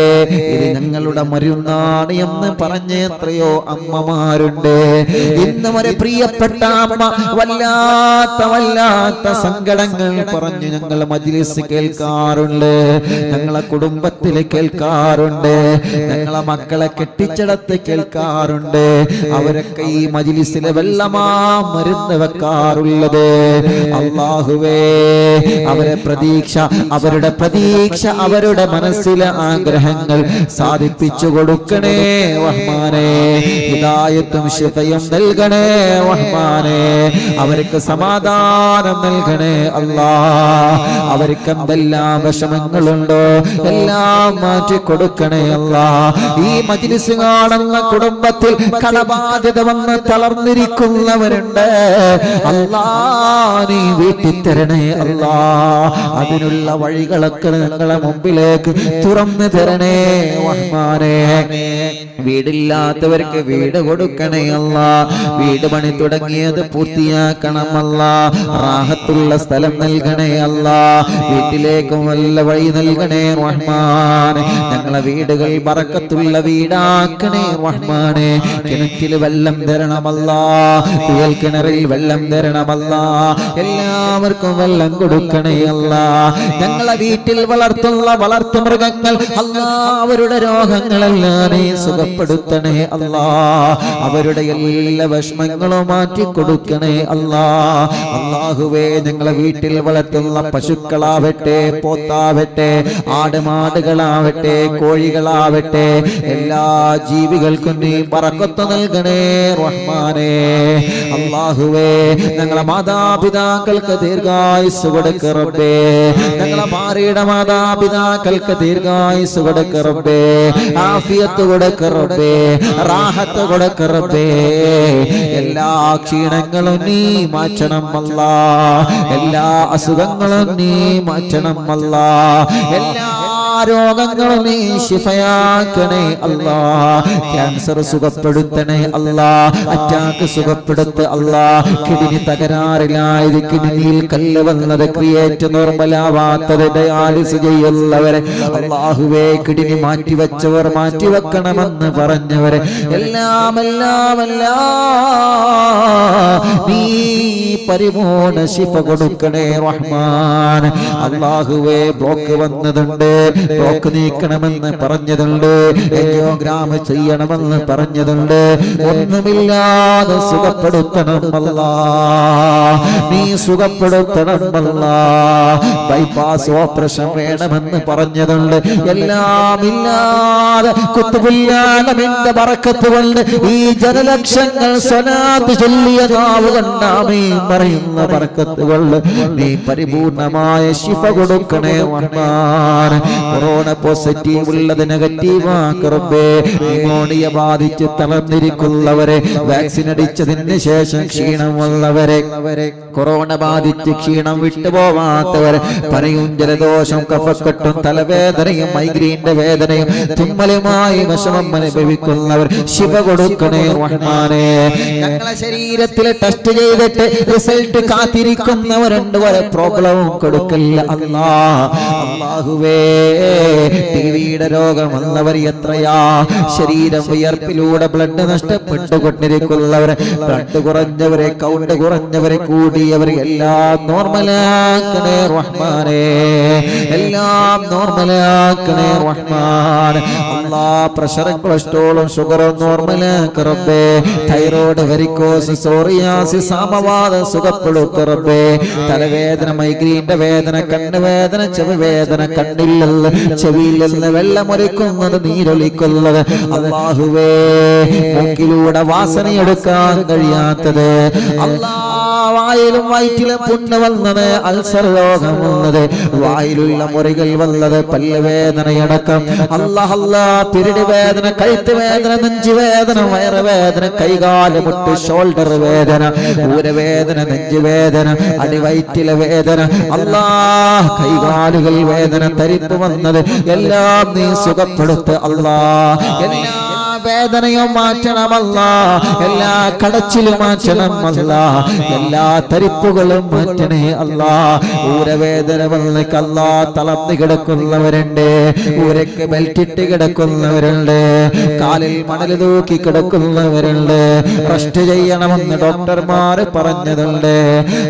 ഇത് ഞങ്ങളുടെ മരുന്നാണ് എന്ന് പറഞ്ഞ എത്രയോ അമ്മമാരുണ്ട്. ഇന്ന് വരെ പ്രിയപ്പെട്ട അമ്മ വല്ലാത്ത സങ്കടങ്ങൾ പറഞ്ഞ് ഞങ്ങൾ മജ്‌ലിസ് കേൾക്കാറുണ്ട്, ഞങ്ങളെ കുടുംബത്തിൽ കേൾക്കാറുണ്ട്, ഞങ്ങളെ മക്കളെ കെട്ടിച്ചടത്ത് കേൾക്കാറുണ്ട്. അവരൊക്കെ ഈ മജ്‌ലിസിലെ വെള്ളമാ മരുന്ന് വെക്കാറുള്ളത്. അല്ലാഹുവേ അവരുടെ പ്രതീക്ഷ അവരുടെ മനസ്സിലെ ആഗ്രഹങ്ങൾ സാധിപ്പിച്ചു കൊടുക്കണേ റഹ്മാനേ. ഹിദായത്തും ശിഫയും നൽകണേ റഹ്മാനേ. അവർക്ക് സമാധാനം നൽകണേ അല്ലാ. അവർക്ക് എന്തെല്ലാം വിഷമങ്ങളുണ്ടോ എല്ലാം മാറ്റി കൊടുക്കണേ അല്ലാ. ഈ മജ്‌ലിസ് കാണുന്ന കുടുംബത്തിൽ കടബാധ്യത വന്ന് തളർന്നിരിക്കുന്നവരുണ്ട് അല്ലാ, നീ വീട്ടി തരണേ അല്ലാ. അതിനുള്ള വഴികളൊക്കെ ഞങ്ങളെ മുമ്പിലേക്ക് തുറന്നു തരണേ റഹ്മാനേ. വീടില്ലാത്തവർക്ക് വീട് കൊടുക്കണേ അല്ലാ. വീട് പണി തുടങ്ങിയത് പൂർത്തിയാക്കണം അല്ലാ. റാഹത്തുള്ള സ്ഥലം നൽകണേ അല്ലാ. വീട്ടിലേക്കും വല്ല വഴി നൽകണേ റഹ്മാനെ. ഞങ്ങളെ വീടുകൾ ബറക്കത്തുള്ള വീടാക്കണേ റഹ്മാനെ. കിണറ്റിൽ വെള്ളം തരണമല്ലാ, കുഴൽ കിണറിൽ വെള്ളം തരണമല്ലാ. എല്ലാവർക്കും വെള്ളം കൊടുക്കണേ അല്ലാ. ഞങ്ങളെ വീട്ടിൽ വളർത്തുള്ള വളർത്തുമൃഗങ്ങൾ അല്ലാ, അവരുടെ രോഗങ്ങളെല്ലാം നീ സുഖപ്പെടുത്തണേ അല്ലാ. അവരുടെ എല്ലാ വിഷമങ്ങളും മാറ്റി കൊടുക്കണേ അല്ലാ. അല്ലാഹുവേ ഞങ്ങളെ വീട്ടിൽ വളർത്തുന്ന പശുക്കളാവട്ടെ, പോത്താവട്ടെ, ആടുമാടുകളാവട്ടെ, കോഴികളാവട്ടെ, എല്ലാ ജീവികൾക്കും നീ ബറക്കത്ത് നൽകണേ റഹ്മാനേ. അല്ലാഹുവേ ഞങ്ങളെ മാതാപിതാക്കൾക്ക് ദീർഘായുസ്സ് കൊടുക്ക് റബ്ബേ. ഞങ്ങളെ ഭാര്യയുടെ മാതാപിതാക്കൾക്ക് ദീർഘായുസ്സ് കൊടുക്ക് റബ്ബേ. ആഫിയത്ത് കൊടുക്ക് റബ്ബേ, റാഹത്ത് കൊടുക്ക് റബ്ബേ. എല്ലാ ക്ഷീണങ്ങളും നീ മാറ്റണം അല്ലാ. എല്ലാ അസുഖങ്ങളും നീ മാറ്റണം അല്ലാ. എല്ലാ രോഗങ്ങളും നീ ശിഫയാക്കണേ അല്ലാ. ക്യാൻസർ സുഖപ്പെടുത്തണേ അല്ലാ. അറ്റാക്ക് സുഖപ്പെടുത്ത അല്ലാ. കിഡ്നി തകരാറിലായത്, കിഡ്നിയിൽ കല്ല് വന്നത്, ക്രിയേറ്റ് നോർമലാവാത്തത്, ഡയാലിസ് ചെയ്യുന്നവരെ അല്ലാഹുവേ കിഡ്നി മാറ്റിവെച്ചവർ മാറ്റിവെക്കണമെന്ന് പറഞ്ഞവരെ എല്ലാം നീ പരിപൂർണ ശിഫ കൊടുക്കണേ റഹ്മാൻ. അല്ലാഹുവേ ബ്ലോക്ക് വന്നതുണ്ട്, ബ്ലോക്ക് നീക്കണമെന്ന് പറഞ്ഞതുണ്ട്, എൻജിയോഗ്രാം ചെയ്യണമെന്ന് പറഞ്ഞതുണ്ട്. ഒന്നുമില്ലാതെ സുഖപ്പെടുത്തണം അല്ലാ, നീ സുഖപ്പെടുത്തണം അല്ലാ. ബൈപ്പാസ് ഓപ്പറേഷൻ വേണമെന്ന് പറഞ്ഞതുണ്ട്. എല്ലാം ഇല്ലാതെ കുത്തുബുല്ലാലമിന്റെ ബറക്കത്ത് കൊണ്ട് ഈ ജനലക്ഷങ്ങൾ സ്വലാത്ത് ചൊല്ലിയ നാവ് കണ്ടാമീൻ പറയുന്ന ബറക്കത്ത് കൊണ്ട് നീ പരിപൂർണമായ ശിഫ കൊടുക്കണേ റഹ്മാൻ. കൊറോണ പോസിറ്റീവ് ഉള്ളത് നെഗറ്റീവ് ആക്കറബേ. ന്യൂമോണിയ ബാധിച്ച് തളർന്നിരിക്കുന്നവരെ, വാക്സിൻ അടിച്ചതിന് ശേഷം ക്ഷീണമുള്ളവരെ, കൊറോണ ബാധിച്ച് ക്ഷീണം വിട്ടുപോവാത്തവരെ, പനിയും ജലദോഷം കഫക്കെട്ടും തലവേദനയും മൈഗ്രീന്റെ വേദനയും തുമ്മലുമായി വിഷമം അനുഭവിക്കുന്നവർ ശിവ കൊടുക്കണേ റഹ്മാനേ. ഞങ്ങളെ ശരീരത്തിൽ ടെസ്റ്റ് ചെയ്തിട്ട് റിസൾട്ട് കാത്തിരിക്കുന്നവരുണ്ട്, വരെ പ്രോബ്ലവും കൊടുക്കില്ല അല്ലാ. അല്ലാഹുവേ ടിവിയുടെ രോഗം വന്നവർ എത്രയാ, ശരീരം വിയർപ്പിലൂടെ ബ്ലഡ് നഷ്ടപ്പെട്ടുകൊണ്ടിരിക്കുന്നവരെ, ബ്ലഡ് കുറഞ്ഞവരെ, കൗണ്ട് കുറഞ്ഞവരെ, കൂടിയവരെ എല്ലാം നോർമലാക്കണേ റഹ്മാനേ. എല്ലാം നോർമലാക്കണേ റഹ്മാൻ. അല്ലാ പ്രഷറും കൊളസ്ട്രോളും ഷുഗറും നോർമലാക്ക് റബ്ബേ. തൈറോയ്ഡ്, വെരിക്കോസ്, സോറിയാസിസ്, സാമവാദം സുഖപ്പെടുത്തു റബ്ബേ. തലവേദന, മൈഗ്രീന്റെ വേദന, കണ്ണുവേദന, ചെവി വേദന, കണ്ണിൽ നിന്ന് ചെവിയിൽ നിന്ന് വെള്ളമൊലിക്കുന്നത്, നീരൊലിക്കുന്നത്, അല്ലാഹുവേ മൂക്കിലൂടെ വാസനയെടുക്കാൻ കഴിയാത്തത്, അല്ലാ വായിലും വയറ്റിലും പുണ്ണ് വന്നത്, അൾസർ രോഗം വന്നത്, വായിലുള്ള മുറികൾ വന്നത്, പല്ലുവേദനയടക്കം അല്ലാ പിരിടി വേദന, കഴുത്ത് വേദന, നെഞ്ചുവേദന, വയറുവേദന, കൈകാല് മുട്ട്, ഷോൾഡർ വേദന, ഊരവേദന, നെഞ്ചുവേദന, അടിവയറ്റിലെ വേദന, അല്ലാ കൈകാലുകൾ വേദന, തരിപ്പ് വന്നത് എല്ലാം നീ സുഖപ്പെടുത്ത് അല്ലാ. എല്ലാ വേദനയും മാറ്റണമല്ല, എല്ലാ കടച്ചിലും മാറ്റണമല്ല, എല്ലാ തരിപ്പുകളും മാറ്റണേ അല്ലാ. ഊരവേദന വന്നേക്കല്ല, തളർന്നു കിടക്കുന്നവരുണ്ട്, ഊരക്ക് ബെൽറ്റിട്ട് കിടക്കുന്നവരുണ്ട്, കാലിൽ മണൽ തൂക്കി കിടക്കുന്നവരുണ്ട്, റെസ്റ്റ് ചെയ്യണമെന്ന് ഡോക്ടർമാർ പറഞ്ഞതുണ്ട്.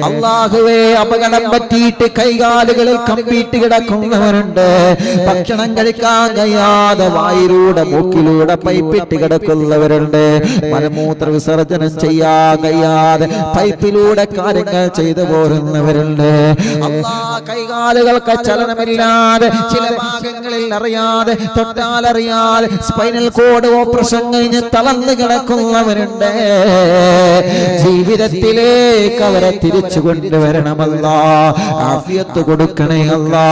അല്ലാഹുവേ അപകടം പറ്റിയിട്ട് കൈകാലുകളിൽ കമ്പിയിട്ട് കിടക്കുന്നവരുണ്ട്, ഭക്ഷണം കഴിക്കാൻ കഴിയാതെ വായിലൂടെ മൂക്കിലൂടെ പൈപ്പിട്ട് കിടക്കുന്നവരുണ്ട്, മലമൂത്ര വിസർജനം ചെയ്യാൻ കഴിയാതെ പൈപ്പിലൂടെ കാര്യങ്ങൾ ചെയ്തു പോരുന്നവരുണ്ട്. അല്ലാ കൈകാലുകൾക്ക് ചലനമില്ലാതെ ചില ഭാഗങ്ങളിൽ അറിയാതെ, തൊട്ടാലറിയാതെ സ്പൈനൽ കോഡ് ഓപ്പറേഷൻ കഴിഞ്ഞ് തളർന്നു കിടക്കുന്നവരുണ്ട്. ജീവിതത്തിലേക്ക് അവരെ തിരിച്ചു കൊണ്ടുവരണമല്ലാ. ആഫിയത്ത് കൊടുക്കണേ അല്ലാ,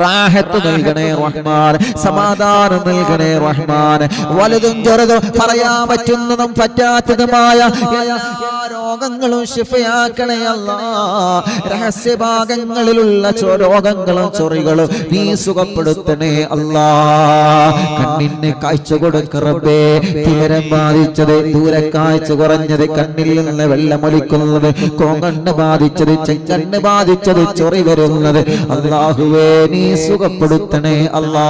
റാഹത്ത് നൽകണേ റഹ്മാൻ, സമാധാനം നൽകണേ റഹ്മാൻ. വലുതും ചെറുതും പറയാൻ പറ്റുന്നതും പറ്റാത്തതുമായ എല്ലാ രോഗങ്ങളും ശിഫയാക്കണേ അല്ലാ. രഹസ്യഭാഗങ്ങളിലുള്ള രോഗങ്ങളും ചൊറികളും നീ സുഖപ്പെടുത്തണേ അല്ലാ. കണ്ണിന് കാഴ്ച കൊടുക്കറബേ, തിമിരം ബാധിച്ചത്, ദൂരക്കാഴ്ച കുറഞ്ഞത്, കണ്ണിൽ നിന്ന് വെള്ളമൊലിക്കുന്നത്, കോങ്കണ്ണ് ബാധിച്ചത്, ചെങ്കണ്ണ് ബാധിച്ചത്, ചൊറി വരുന്നത്, അല്ലാഹുവേ നീ സുഖപ്പെടുത്തണേ അല്ലാ.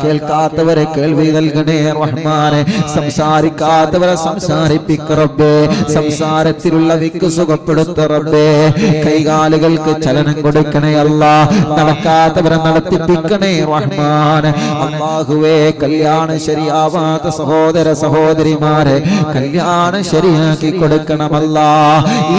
കേൾക്കാത്തവരെ കേൾവി നൽകണേ റഹ്മാനെ, സംസാരിക്കാത്തവരെ സംസാരിപ്പിക്ക റബ്ബേ, സംസാരത്തിലുള്ള വിക്ക് സുഖപ്പെടുത്ത റബ്ബേ. കൈകാലുകൾക്ക് ചലനം കൊടുക്കണേ അല്ലാ, നടക്കാത്തവരെ നടത്തിപ്പിക്കണേ റഹ്മാനെ. അല്ലാഹുവേ കല്യാണം ശരിയാവാത്ത സഹോദര സഹോദരിമാരെ കല്യാണം ശരിയാക്കി കൊടുക്കണമല്ലാ.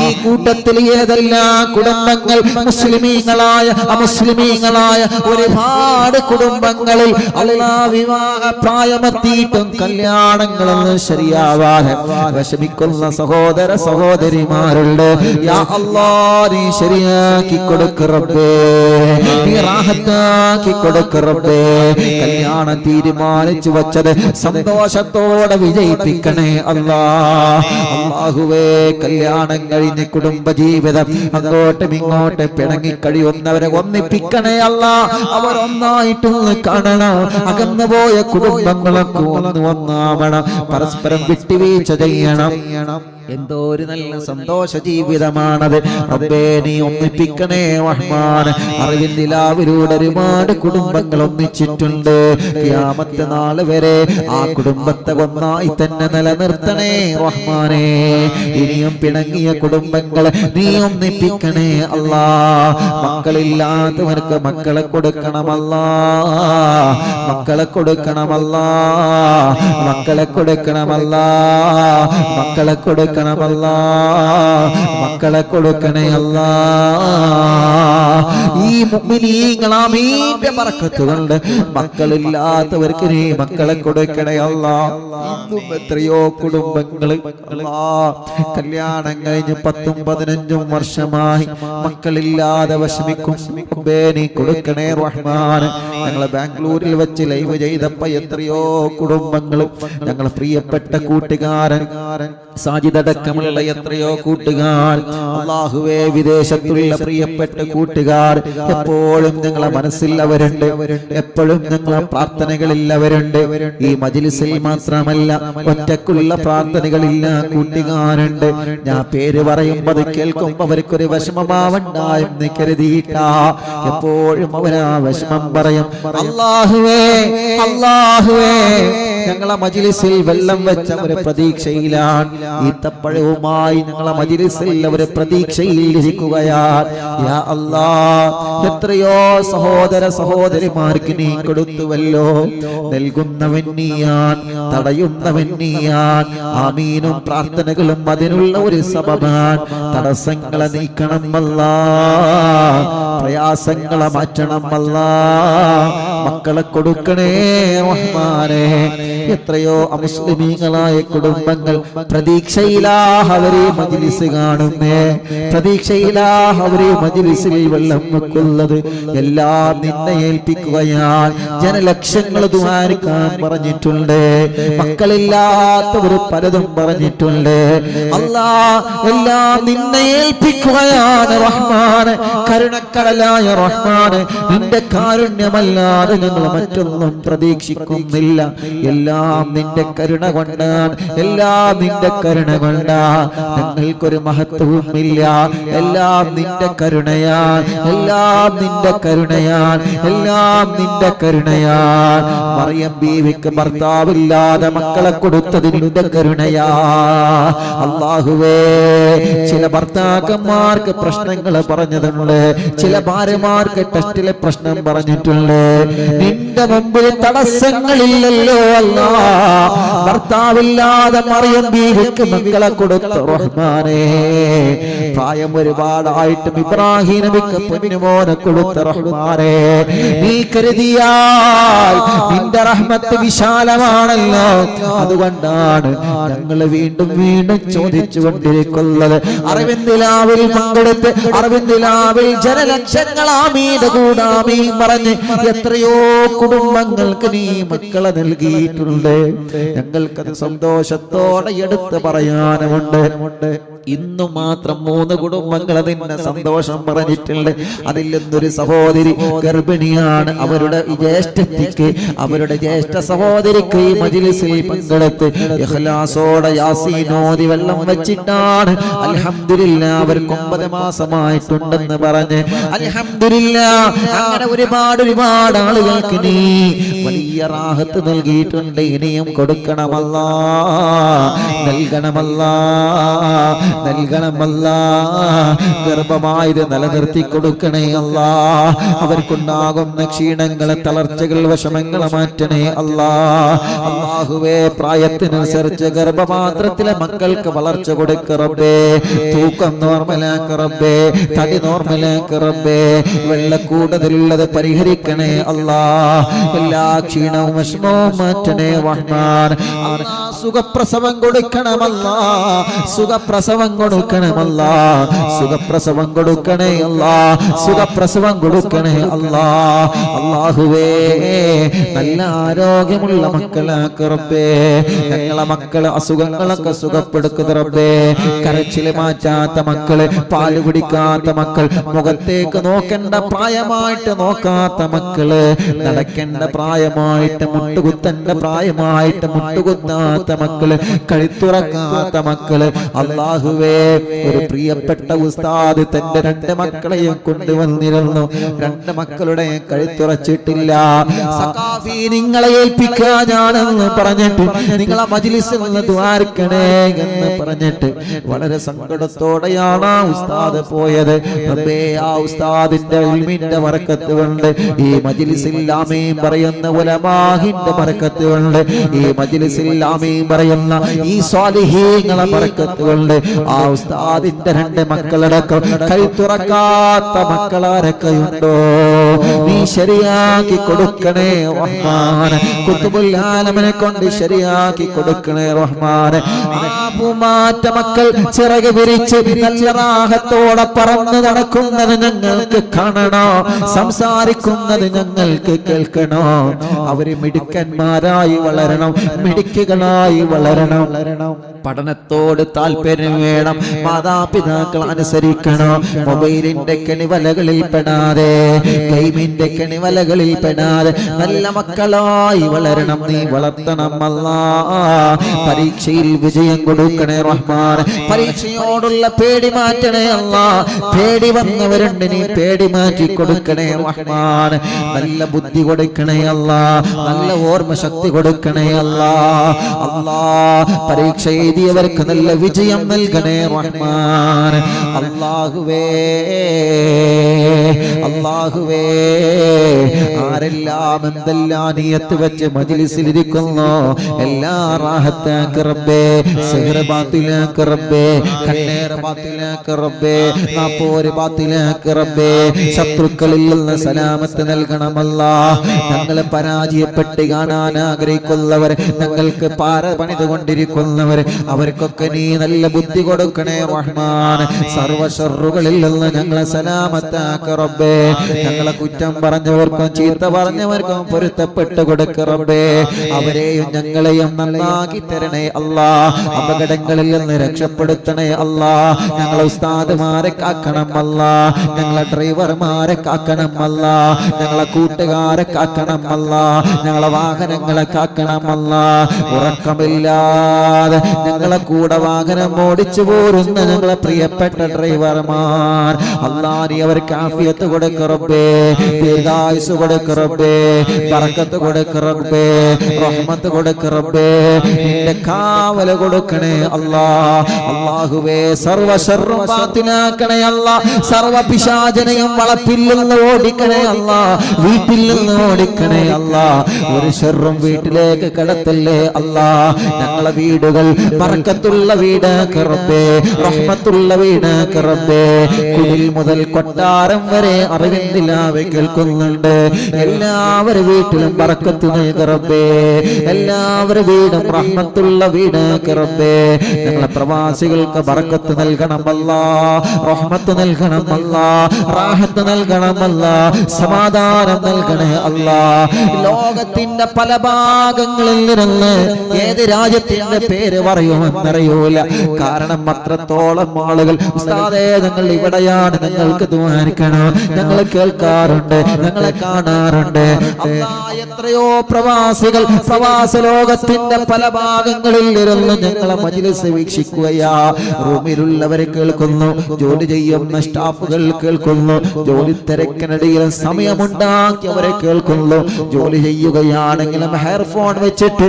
ഈ കൂട്ടത്തിൽ ഏതെല്ലാം കുടുംബങ്ങൾ മുസ്ലിമീങ്ങളായ അമുസ്ലിമീങ്ങളായ ഒരുപാട് കുടുംബങ്ങളിൽ അല്ലാ വിവാഹ പ്രായമെത്തിയിട്ടും കല്യാണങ്ങളൊന്നും ശരിയാവാതെ വിഷമിക്കുന്ന സഹോദര സഹോദരിമാരുണ്ട്. യാ അല്ലാ നീ ശരിയാക്കി കൊടുക്ക് റബ്ബേ, നീ റാഹത്താക്കി കൊടുക്ക് റബ്ബേ. കല്യാണം തീരുമാനിച്ചു വച്ചത് സന്തോഷത്തോടെ വിജയിപ്പിക്കണേ അല്ലാ. അല്ലാഹുവേ കല്യാണം കഴിഞ്ഞ് കുടുംബജീവിതം അങ്ങോട്ടും ഇങ്ങോട്ടും പിണങ്ങി കഴിയുന്നവരെ ഒന്നിപ്പിക്കണേ അല്ലാ. അവർ ഒന്നായിട്ടൊന്ന് കാണണം, അകന്നുപോയ കുടുംബങ്ങളൊക്കെ ഒന്നാവണം, പരസ്പരം വിട്ടുവീഴ്ച ചെയ്യണം. എന്തോ ഒരു നല്ല സന്തോഷ ജീവിതമാണത് റബ്ബേ, നീ ഒന്നിപ്പിക്കണേ റഹ്മാൻ. അറിവിൻ നിലാവിലൂടെ ഒരുപാട് കുടുംബങ്ങൾ ഒന്നിച്ചിട്ടുണ്ട്. ഖിയാമത്ത് നാൾ വരെ ആ കുടുംബത്തെ ഒന്നായി തന്നെ നിലനിർത്തണേ റഹ്മാനേ. ഇനിയും പിണങ്ങിയ കുടുംബങ്ങളെ നീ ഒന്നിപ്പിക്കണേ അല്ലാ. മക്കളില്ലാത്തവർക്ക് മക്കളെ കൊടുക്കണമല്ലാ, മക്കളെ കൊടുക്കണമല്ലാ, മക്കളെ കൊടുക്കണമല്ലാ, മക്കളെ കൊടുക്കണമല്ലാ, മക്കളെ കൊടുക്കണേ അല്ലാ. ഈ മുഅ്മിനീങ്ങൾ ആമീന്റെ ബറക്കത്ത് കൊണ്ട് മക്കളില്ലാത്തവർക്ക് നീ മക്കളെ കൊടുക്കണേ അല്ലാ. ഇന്നും എത്രയോ കുടുംബങ്ങൾ അല്ലാ കല്യാണം കഴിഞ്ഞ് 10-15 വർഷമായി മക്കളില്ലാതെ വിഷമിക്കും. നീ കൊടുക്കണേ റഹ്മാൻ. ഞങ്ങളെ ബാംഗ്ലൂരിൽ വെച്ച് ലൈവ് ചെയ്തപ്പോ എത്രയോ കുടുംബങ്ങൾ, ഞങ്ങളെ പ്രിയപ്പെട്ട കൂട്ടുകാരൻ സാജിദടക്കമുള്ള എത്രയോ കൂട്ടുകാർ, അല്ലാഹുവേ വിദേശത്തുള്ള പ്രിയപ്പെട്ട കൂട്ടുകാർ എപ്പോഴും ഞങ്ങളെ മനസ്സിൽ അവരുണ്ട്, എപ്പോഴും ഞങ്ങളെ പ്രാർത്ഥനകളിൽ അവരുണ്ട്. ഈ മജ്ലിസിൽ മാത്രമല്ല ഒറ്റക്കുള്ള പ്രാർത്ഥനകളില്ല കൂട്ടുകാരുണ്ട്. ഞാൻ പേര് പറയുമ്പോൾ അത് കേൾക്കുമ്പോൾ അവർക്കൊരു വിഷമമാവണ്ട എന്ന് കരുതിയിട്ടാ എപ്പോഴും അവരാ വിഷമം പറയും. അല്ലാഹുവേ അല്ലാഹുവേ ഞങ്ങൾ ഞങ്ങളെ മജ്ലിസിൽ വെള്ളം വെച്ച ഒരു പ്രതീക്ഷയിലാണ്, ഈത്തപ്പഴവുമായി ഞങ്ങളെ മജ്ലിസിൽ അവർ പ്രതീക്ഷയിൽ ഇരിക്കുകയാണ്. യാ അല്ലാഹ്, എത്രയോ സഹോദര സഹോദരിമാർക്ക് നീ കൊടുത്തുവല്ലോ. നൽകുന്നവൻ നീയാൻ, തടയുന്നവൻ നീയാൻ. ആമീനും പ്രാർത്ഥനകളും അതിനുള്ള ഒരു സബബാൻ. തടസ്സങ്ങളെ നീക്കണം അല്ലാഹ്, പ്രയാസങ്ങളെ മാറ്റണം അല്ലാഹ്. മക്കളെ കൊടുക്കണേ റഹ്മാനേ. എത്രയോ അമുസ്ലിമീങ്ങളായ കുടുംബങ്ങൾ പ്രതീക്ഷയിലാഹ് അവരെ മജ്ലിസ് കാണുന്നേ, പ്രതീക്ഷയിലാഹ് അവരെ മജ്ലിസിൽ വെള്ളം വെക്കുന്നത്. എല്ലാം നിന്നെ ഏൽപ്പിക്കുകയാണ്. ജനലക്ഷങ്ങൾ ദുആരിക്കാൻ പറഞ്ഞിട്ടുണ്ട്, മക്കളില്ലാത്തവർ പലതും പറഞ്ഞിട്ടുണ്ട്. അല്ലാഹ് എല്ലാം നിന്നെ ഏൽപ്പിക്കുകയാണ് റഹ്മാനെ. കരുണക്കടലായ റഹ്മാനെ, നിന്റെ കാരുണ്യമല്ലാതെ ഞങ്ങൾ മറ്റൊന്നും പ്രതീക്ഷിക്കുന്നില്ല. എല്ലാം നിന്റെ കരുണ കൊണ്ടാണ്, എല്ലാം നിന്റെ കരുണ കൊണ്ടാണ്. ഞങ്ങൾക്കൊരു മഹത്വവുമില്ല. എല്ലാം നിന്റെ കരുണയാൻ, എല്ലാം നിന്റെ കരുണയാൻ, എല്ലാം നിന്റെ കരുണയാൻ. മറിയം ബീവിക്ക് ഭർത്താവില്ലാതെ മക്കളെ കൊടുത്തത് നിന്റെ കരുണയാ അല്ലാഹുവേ. ചില ഭർത്താക്കന്മാർക്ക് പ്രശ്നങ്ങൾ പറഞ്ഞതുണ്ട്, ചില ഭാര്യമാർക്ക് ടെസ്റ്റിലെ പ്രശ്നം പറഞ്ഞിട്ടുണ്ട്. നിന്റെ മുമ്പിൽ തടസ്സങ്ങളില്ലല്ലോ അല്ലാഹ്. ഭർത്താവില്ലാതെ മറിയം ബീവിക്ക് മക്കളെ കൊടുത്ത റഹ്മാനേ. പ്രായം ഒരുപാടായിട്ടും ഇബ്രാഹിം നബിക്ക് പൊന്നുമോനെ കൊടുത്ത റഹ്മാനേ. നീ കരുതിയാൽ നിന്റെ റഹ്മത്ത് വിശാലമാണല്ലോ. അതുകൊണ്ടാണ് ഞങ്ങൾ വീണ്ടും വീണ്ടും ചോദിച്ചു കൊണ്ടിരിക്കുന്നത്. അറിവിന്ദിലാവിൽ പങ്കെടുത്ത് അറിവിന്ദിലാവിൽ ജനലക്ഷങ്ങൾ ആമീൻ കൂടാമീൻ പറഞ്ഞ് എത്രയോ കുടുംബങ്ങൾക്ക് നീ മക്കളെ നൽകിയിട്ടുണ്ട്. ഞങ്ങൾക്കത് സന്തോഷത്തോടെ എടുത്ത് പറയാനുമുണ്ട്. ഇന്നു മാത്രം 3 കുടുംബങ്ങൾ അതിന്റെ സന്തോഷം പറഞ്ഞിട്ടുണ്ട്. അതിൽ നിന്നൊരു സഹോദരി ഗർഭിണിയാണ്. അവരുടെ ജ്യേഷ്ഠത്തിക്ക്, അവരുടെ ജ്യേഷ്ഠ സഹോദരിക്ക് ഈ മജ്ലിസിൽ പങ്കെടുത്ത് ഇഖ്ലാസോടെ യാസീൻ ഓതി വെള്ളം വെച്ചിട്ടാണ് അൽഹംദുലില്ലാ അവർക്ക് 9 മാസമായിട്ടുണ്ടെന്ന് പറഞ്ഞ് അൽഹംദുലില്ലാ. അങ്ങനെ ഒരുപാട് ആളുകൾക്ക് നീ വലിയ റാഹത്ത് നൽകിയിട്ടുണ്ട്. ഇനിയും കൊടുക്കണമല്ലാ, നൽകണമല്ലാ, നൽകണമല്ലാ. ഗർഭമായത് നിലനിർത്തി കൊടുക്കണേ അല്ലാ. അവർക്കുണ്ടാകുന്ന ക്ഷീണങ്ങളെ, തളർച്ചകൾ, വിഷമങ്ങളെ മാറ്റണേ അല്ലാ. അല്ലാഹുവേ, പ്രായത്തിനനുസരിച്ച് ഗർഭപാത്രത്തിലെ മക്കൾക്ക് വളർച്ച കൊടുക്ക റബ്ബേ. തൂക്കം നോർമലാക്ക റബ്ബേ, തടി നോർമലാക്ക റബ്ബേ. വെള്ളക്കൂടുതലുള്ളത് പരിഹരിക്കണേ അല്ലാ. എല്ലാ ക്ഷീണവും വിഷമവും മാറ്റണേ റഹ്മാൻ. സുഖപ്രസവം കൊടുക്കണമല്ലാ, സുഖപ്രസവം കൊടുക്കണമല്ലാ, സുഖപ്രസവം കൊടുക്കണേ അല്ലാ, സുഖപ്രസവം കൊടുക്കണേ അല്ലാ. അല്ലാഹുവേ, നല്ല ആരോഗ്യമുള്ള മക്കളാക്ക് റബ്ബേ. ഞങ്ങളെ മക്കളെ അസുഖങ്ങളൊക്കെ സുഖപ്പെടുക്കുന്ന റബ്ബേ. കരച്ചില് മാറ്റാത്ത മക്കള്, പാല് കുടിക്കാത്ത മക്കൾ, മുഖത്തേക്ക് നോക്കേണ്ട പ്രായമായിട്ട് നോക്കാത്ത മക്കള്, നടക്കേണ്ട പ്രായമായിട്ട് മുട്ടുകുത്തേണ്ട പ്രായമായിട്ട് മുട്ടുകുത്താത്ത മക്കള്, കഴുത്തുറക്കാത്ത മക്കള്. അല്ലാഹുവേ, ഒരു പ്രിയപ്പെട്ട ഉസ്താദ് തന്റെ 2 മക്കളെയും കൊണ്ടുവന്നിരുന്നു. 2 മക്കളുടെ കഴുത്തുറച്ചിട്ടില്ല. സഖാഫി, നിങ്ങളെ ഏൽപ്പിക്കാനാണെന്ന് പറഞ്ഞിട്ട് നിങ്ങളെ മജ്ലിസിൽ നിന്ന് ദ്വാരക്കണേ എന്ന് പറഞ്ഞിട്ട് വളരെ സങ്കടത്തോടെയാണ് ആ ഉസ്താദ് പോയത്. റബ്ബേ, ആ ഉസ്താദിന്റെ ഇൽമിന്റെ ബറക്കത്ത് കൊണ്ട്, ഈ മജ്ലിസിൽ ആമീൻ പറയുന്ന ഉലമാഹിന്റെ ബറക്കത്ത് കൊണ്ട്, ഈ മജ്ലിസിൽ ആമീൻ പറയുന്ന ഈ സ്വാലിഹീങ്ങളെ ബറക്കത്ത് കൊണ്ട്, ആ ഉസ്താദിന്റെ 2 മക്കളടക്കം കൈത്തുറക്കാത്ത മക്കളാരൊക്കെയുണ്ടോ നീ ശരിയാക്കി കൊടുക്കണേ റഹ്മാനെ. ഖുതുബുൽ ആലമിനെ കൊണ്ട് ശരിയാക്കി കൊടുക്കണേ റഹ്മാനെ. മാറ്റ മക്കൾ ചിറക് വിരിച്ച് നല്ല റാഹത്തോടെ പറന്ന് നടക്കുന്നത് ഞങ്ങൾക്ക് കാണണോ, സംസാരിക്കുന്നത് ഞങ്ങൾക്ക് കേൾക്കണോ. അവര് മിടുക്കന്മാരായി വളരണം, മിടുക്കുകളായി വളരണം. പഠനത്തോട് താല്പര്യം വേണം. മാതാപിതാക്കൾ അനുസരിക്കണം. മൊബൈലിന്റെ കെണിവലകളിൽ പെടാതെ, ഗെയിമിന്റെ കെണിവലകളിൽ പെടാതെ നല്ല മക്കളായി വളരണം. നീ വളർത്തണം അല്ലാ. പരീക്ഷയിൽ വിജയം കൊടുക്കണേ റഹ്മാൻ. പരീക്ഷയോടുള്ള പേടി മാറ്റണേ അല്ലാ. പേടി വന്നവരുണ്ട്, നീ പേടി മാറ്റി കൊടുക്കണേ റഹ്മാൻ. നല്ല ബുദ്ധി കൊടുക്കണേ അല്ലാ. നല്ല ഓർമ്മ ശക്തി കൊടുക്കണേ അല്ലാ. അല്ലാ പരീക്ഷ എഴുതിയവർക്ക് നല്ല വിജയം നൽകണേ റഹ്മാൻ. അല്ലാഹുവേ അല്ലാഹുവേ ആരെല്ലാം എന്തെല്ലാം നിയത്ത് വെച്ച് മജ്ലിസിലിരിക്കുന്നു എല്ലാ റാഹത്താക്ക് റബ്ബേ. സിഹ്ർ ബാത്തിലാക്ക് റബ്ബേ, കണ്ണേർ ബാത്തിലാക്ക് റബ്ബേ, നാപ്പോര് ബാത്തിലാക്ക് റബ്ബേ. ശത്രുക്കളിൽ നിന്ന് സലാമത്ത് നൽകണമല്ലാ. ഞങ്ങളെ പരാജയപ്പെട്ട് കാണാൻ ആഗ്രഹിക്കുന്നവർ, ഞങ്ങൾക്ക് പാറ പണിതുകൊണ്ടിരിക്കുന്നവർ, അവർക്കൊക്കെ നീ നല്ല ബുദ്ധി കൊടുക്കണേ റഹ്മാൻ. സർവ്വ ശർറുകളിൽ നിന്ന് ഞങ്ങളെ സലാമത്താക്ക് റബ്ബേ. ഞങ്ങളെ കുറ്റം പറഞ്ഞവർക്കും ചീത്ത പറഞ്ഞവർക്കും പൊരുത്തപ്പെട്ട് കൊടുക്ക റബ്ബേ. അവരെയും ഞങ്ങളെയും നന്നാക്കി തരണേ അല്ലാ. അപകടങ്ങളിൽ നിന്ന് രക്ഷപ്പെടുത്തണേ അല്ലാ. ഞങ്ങളെ ഉസ്താദുമാരെ കാക്കണം അല്ലാ. ഞങ്ങളെ ഡ്രൈവർമാരെ കാക്കണം അല്ലാ. ഞങ്ങളെ കൂട്ടുകാരെ കാക്കണം അല്ലാ. ഞങ്ങളെ വാഹനങ്ങളെ കാക്കണം അല്ലാ. ഉറക്കമില്ലാതെ ഞങ്ങളെ കൂടെ വാഹനം ഓടിച്ചു പോരുന്ന ഞങ്ങളെ പ്രിയപ്പെട്ട ഡ്രൈവർമാർ അല്ലാ, നീ അവർക്ക് ആഫിയത്ത് കൊടുക്ക റബ്ബേ, ദീർഘായുസ് കൊടുക്ക റബ്ബേ, ബറക്കത്ത് കൊടുക്ക റബ്ബേ, റഹ്മത്ത് കൊടുക്ക റബ്ബേ. നിന്റെ കാവൽ കൊടുക്കണേ അല്ലാ. അല്ലാഹുവേ സർവ്വ ശർറും ബാത്തിലാക്കണേ അല്ലാ. സർവ്വ പിശാചനെയും വളപ്പിൽ നിന്ന് ഓടിക്കണേ അല്ലാ. വീട്ടിൽ നിന്ന് ഓടിക്കണേ അല്ലാ. ഒരു ശർറും വീട്ടിലേക്ക് കടത്തല്ലേ അല്ലാ. ഞങ്ങളെ വീടുകൾ ബറക്കത്തുള്ള വീടാക്ക് റബ്ബേ, റഹ്മത്തുള്ള വീടാക്ക് റബ്ബേ. കുടിൽ മുതൽ കൊട്ടാരം വരെ അറിവിന്ദിലാവ് കേൾക്കുന്നുണ്ട്. എല്ലാവരുടെ വീട്ടിലും ബറക്കത്ത് നൽക റബ്ബേ. എല്ലാവരുടെ വീടും റഹ്മത്തുള്ള വീടാക്ക് റബ്ബേ. ഞങ്ങളെ പ്രവാസികൾക്ക് ബറക്കത്ത് നൽകണമല്ലാ, റഹ്മത്ത് നൽകണമല്ലാ, റാഹത്ത് നൽകണമല്ലാ, സമാധാനം നൽകണേ അല്ലാ. ലോകത്തിന്റെ പല ഭാഗങ്ങളിൽ നിന്ന് ഏത് രാജ്യത്തിന്റെ പേര് പറയുമെന്നറിയൂല. കാരണം അത്രത്തോളം ആളുകൾ ഉസ്താദേ ഞങ്ങൾ ഇവിടെയാണ്, ഞങ്ങൾക്ക് ദ്വാരിക്കണം, ഞങ്ങൾ കേൾക്കാറുണ്ട്, ഞങ്ങളെ കാണാറുണ്ട്. അല്ലാ എത്രയോ പ്രവാസികൾ പ്രവാസ ലോകത്തിന്റെ പല ഭാഗങ്ങളിൽ ഇരുന്ന് ഞങ്ങളെ മജ്ലിസ് വീക്ഷിക്കുകയാ. റൂമിലുള്ളവരെ കേൾക്കുന്നു, ജോലി ചെയ്യുന്ന സ്റ്റാഫുകൾ കേൾക്കുന്നു, ജോലി തിരക്കിനിടയിൽ സമയമുണ്ടാക്കിയവരെ കേൾക്കുന്നു. ജോലി ചെയ്യുകയാണെങ്കിലും ഹെയർഫോൺ വെച്ചിട്ട്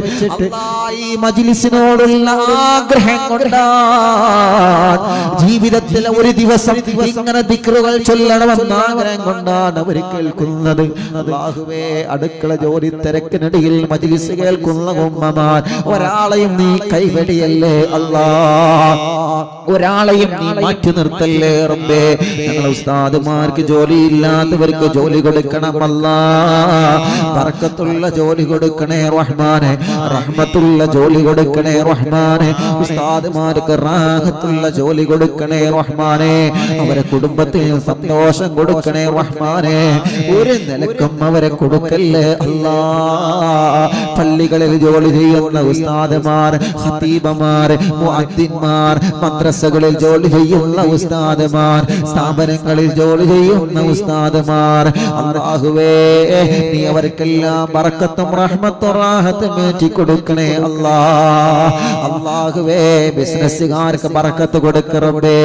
ഈ മജ്ലിസിനോടുള്ള ആഗ്രഹം കൊണ്ടാണ്, ജീവിതത്തിൽ ഒരു ദിവസം ഇങ്ങനെ ദിക്റുകൾ ചൊല്ലണമെന്ന ആഗ്രഹം കൊണ്ടാണ് അവർ കേൾക്കുന്നത്. അല്ലാഹുവേ അടുക്കള ജോലി തിരക്കിനിടയിൽ മജ്ലിസ് കേൾക്കുന്ന ഉമ്മമാർ ഒരാളെയും നീ കൈവെടിയല്ലേ അല്ലാ. ഒരാളെയും നീ മാറ്റി നിർത്തല്ലേ റബ്ബേ. ഞങ്ങളെ ഉസ്താദുമാർക്ക് ജോലിയില്ലാത്തവർക്ക് ജോലി കൊടുക്കണമല്ലാ. ബറക്കത്തുള്ള ജോലി കൊടുക്കണേ റഹ്മാനെ, റഹ്മത്തുള്ള ജോലി കൊടുക്കണേ റഹ്മാനെ. ഉസ്താദുമാർക്ക് റാഹത്തുള്ള ജോലി കൊടുക്കണേ റഹ്മാനെ. അവരെ കുടുംബത്തിന് സന്തോഷം കൊടുക്കണേ റഹ്മാനെ. ഒരു നിലക്കും അവരെ കൊടുക്കല്ലേ അല്ലാ. പള്ളികളിൽ ജോലി ചെയ്യുന്ന ഉസ്താദുമാർ, ഖതീബമാർ, മുഅദ്ദിൻമാർ, മദ്രസകളിൽ ജോലി ചെയ്യുന്ന ഉസ്താദുമാർ, സ്ഥാപനങ്ങളിൽ ജോലി ചെയ്യുന്ന ഉസ്താദുമാർ, അല്ലാഹുവേ നീ അവർക്കെല്ലാം ബറക്കത്തും റഹ്മത്തും റാഹത്തും ഏറ്റി കൊടുക്കണേ അല്ലാ. അല്ലാഹുവേ ബിസിനസ്സുകാർക്ക് ബറക്കത്ത് കൊടുക്ക റബ്ബേ.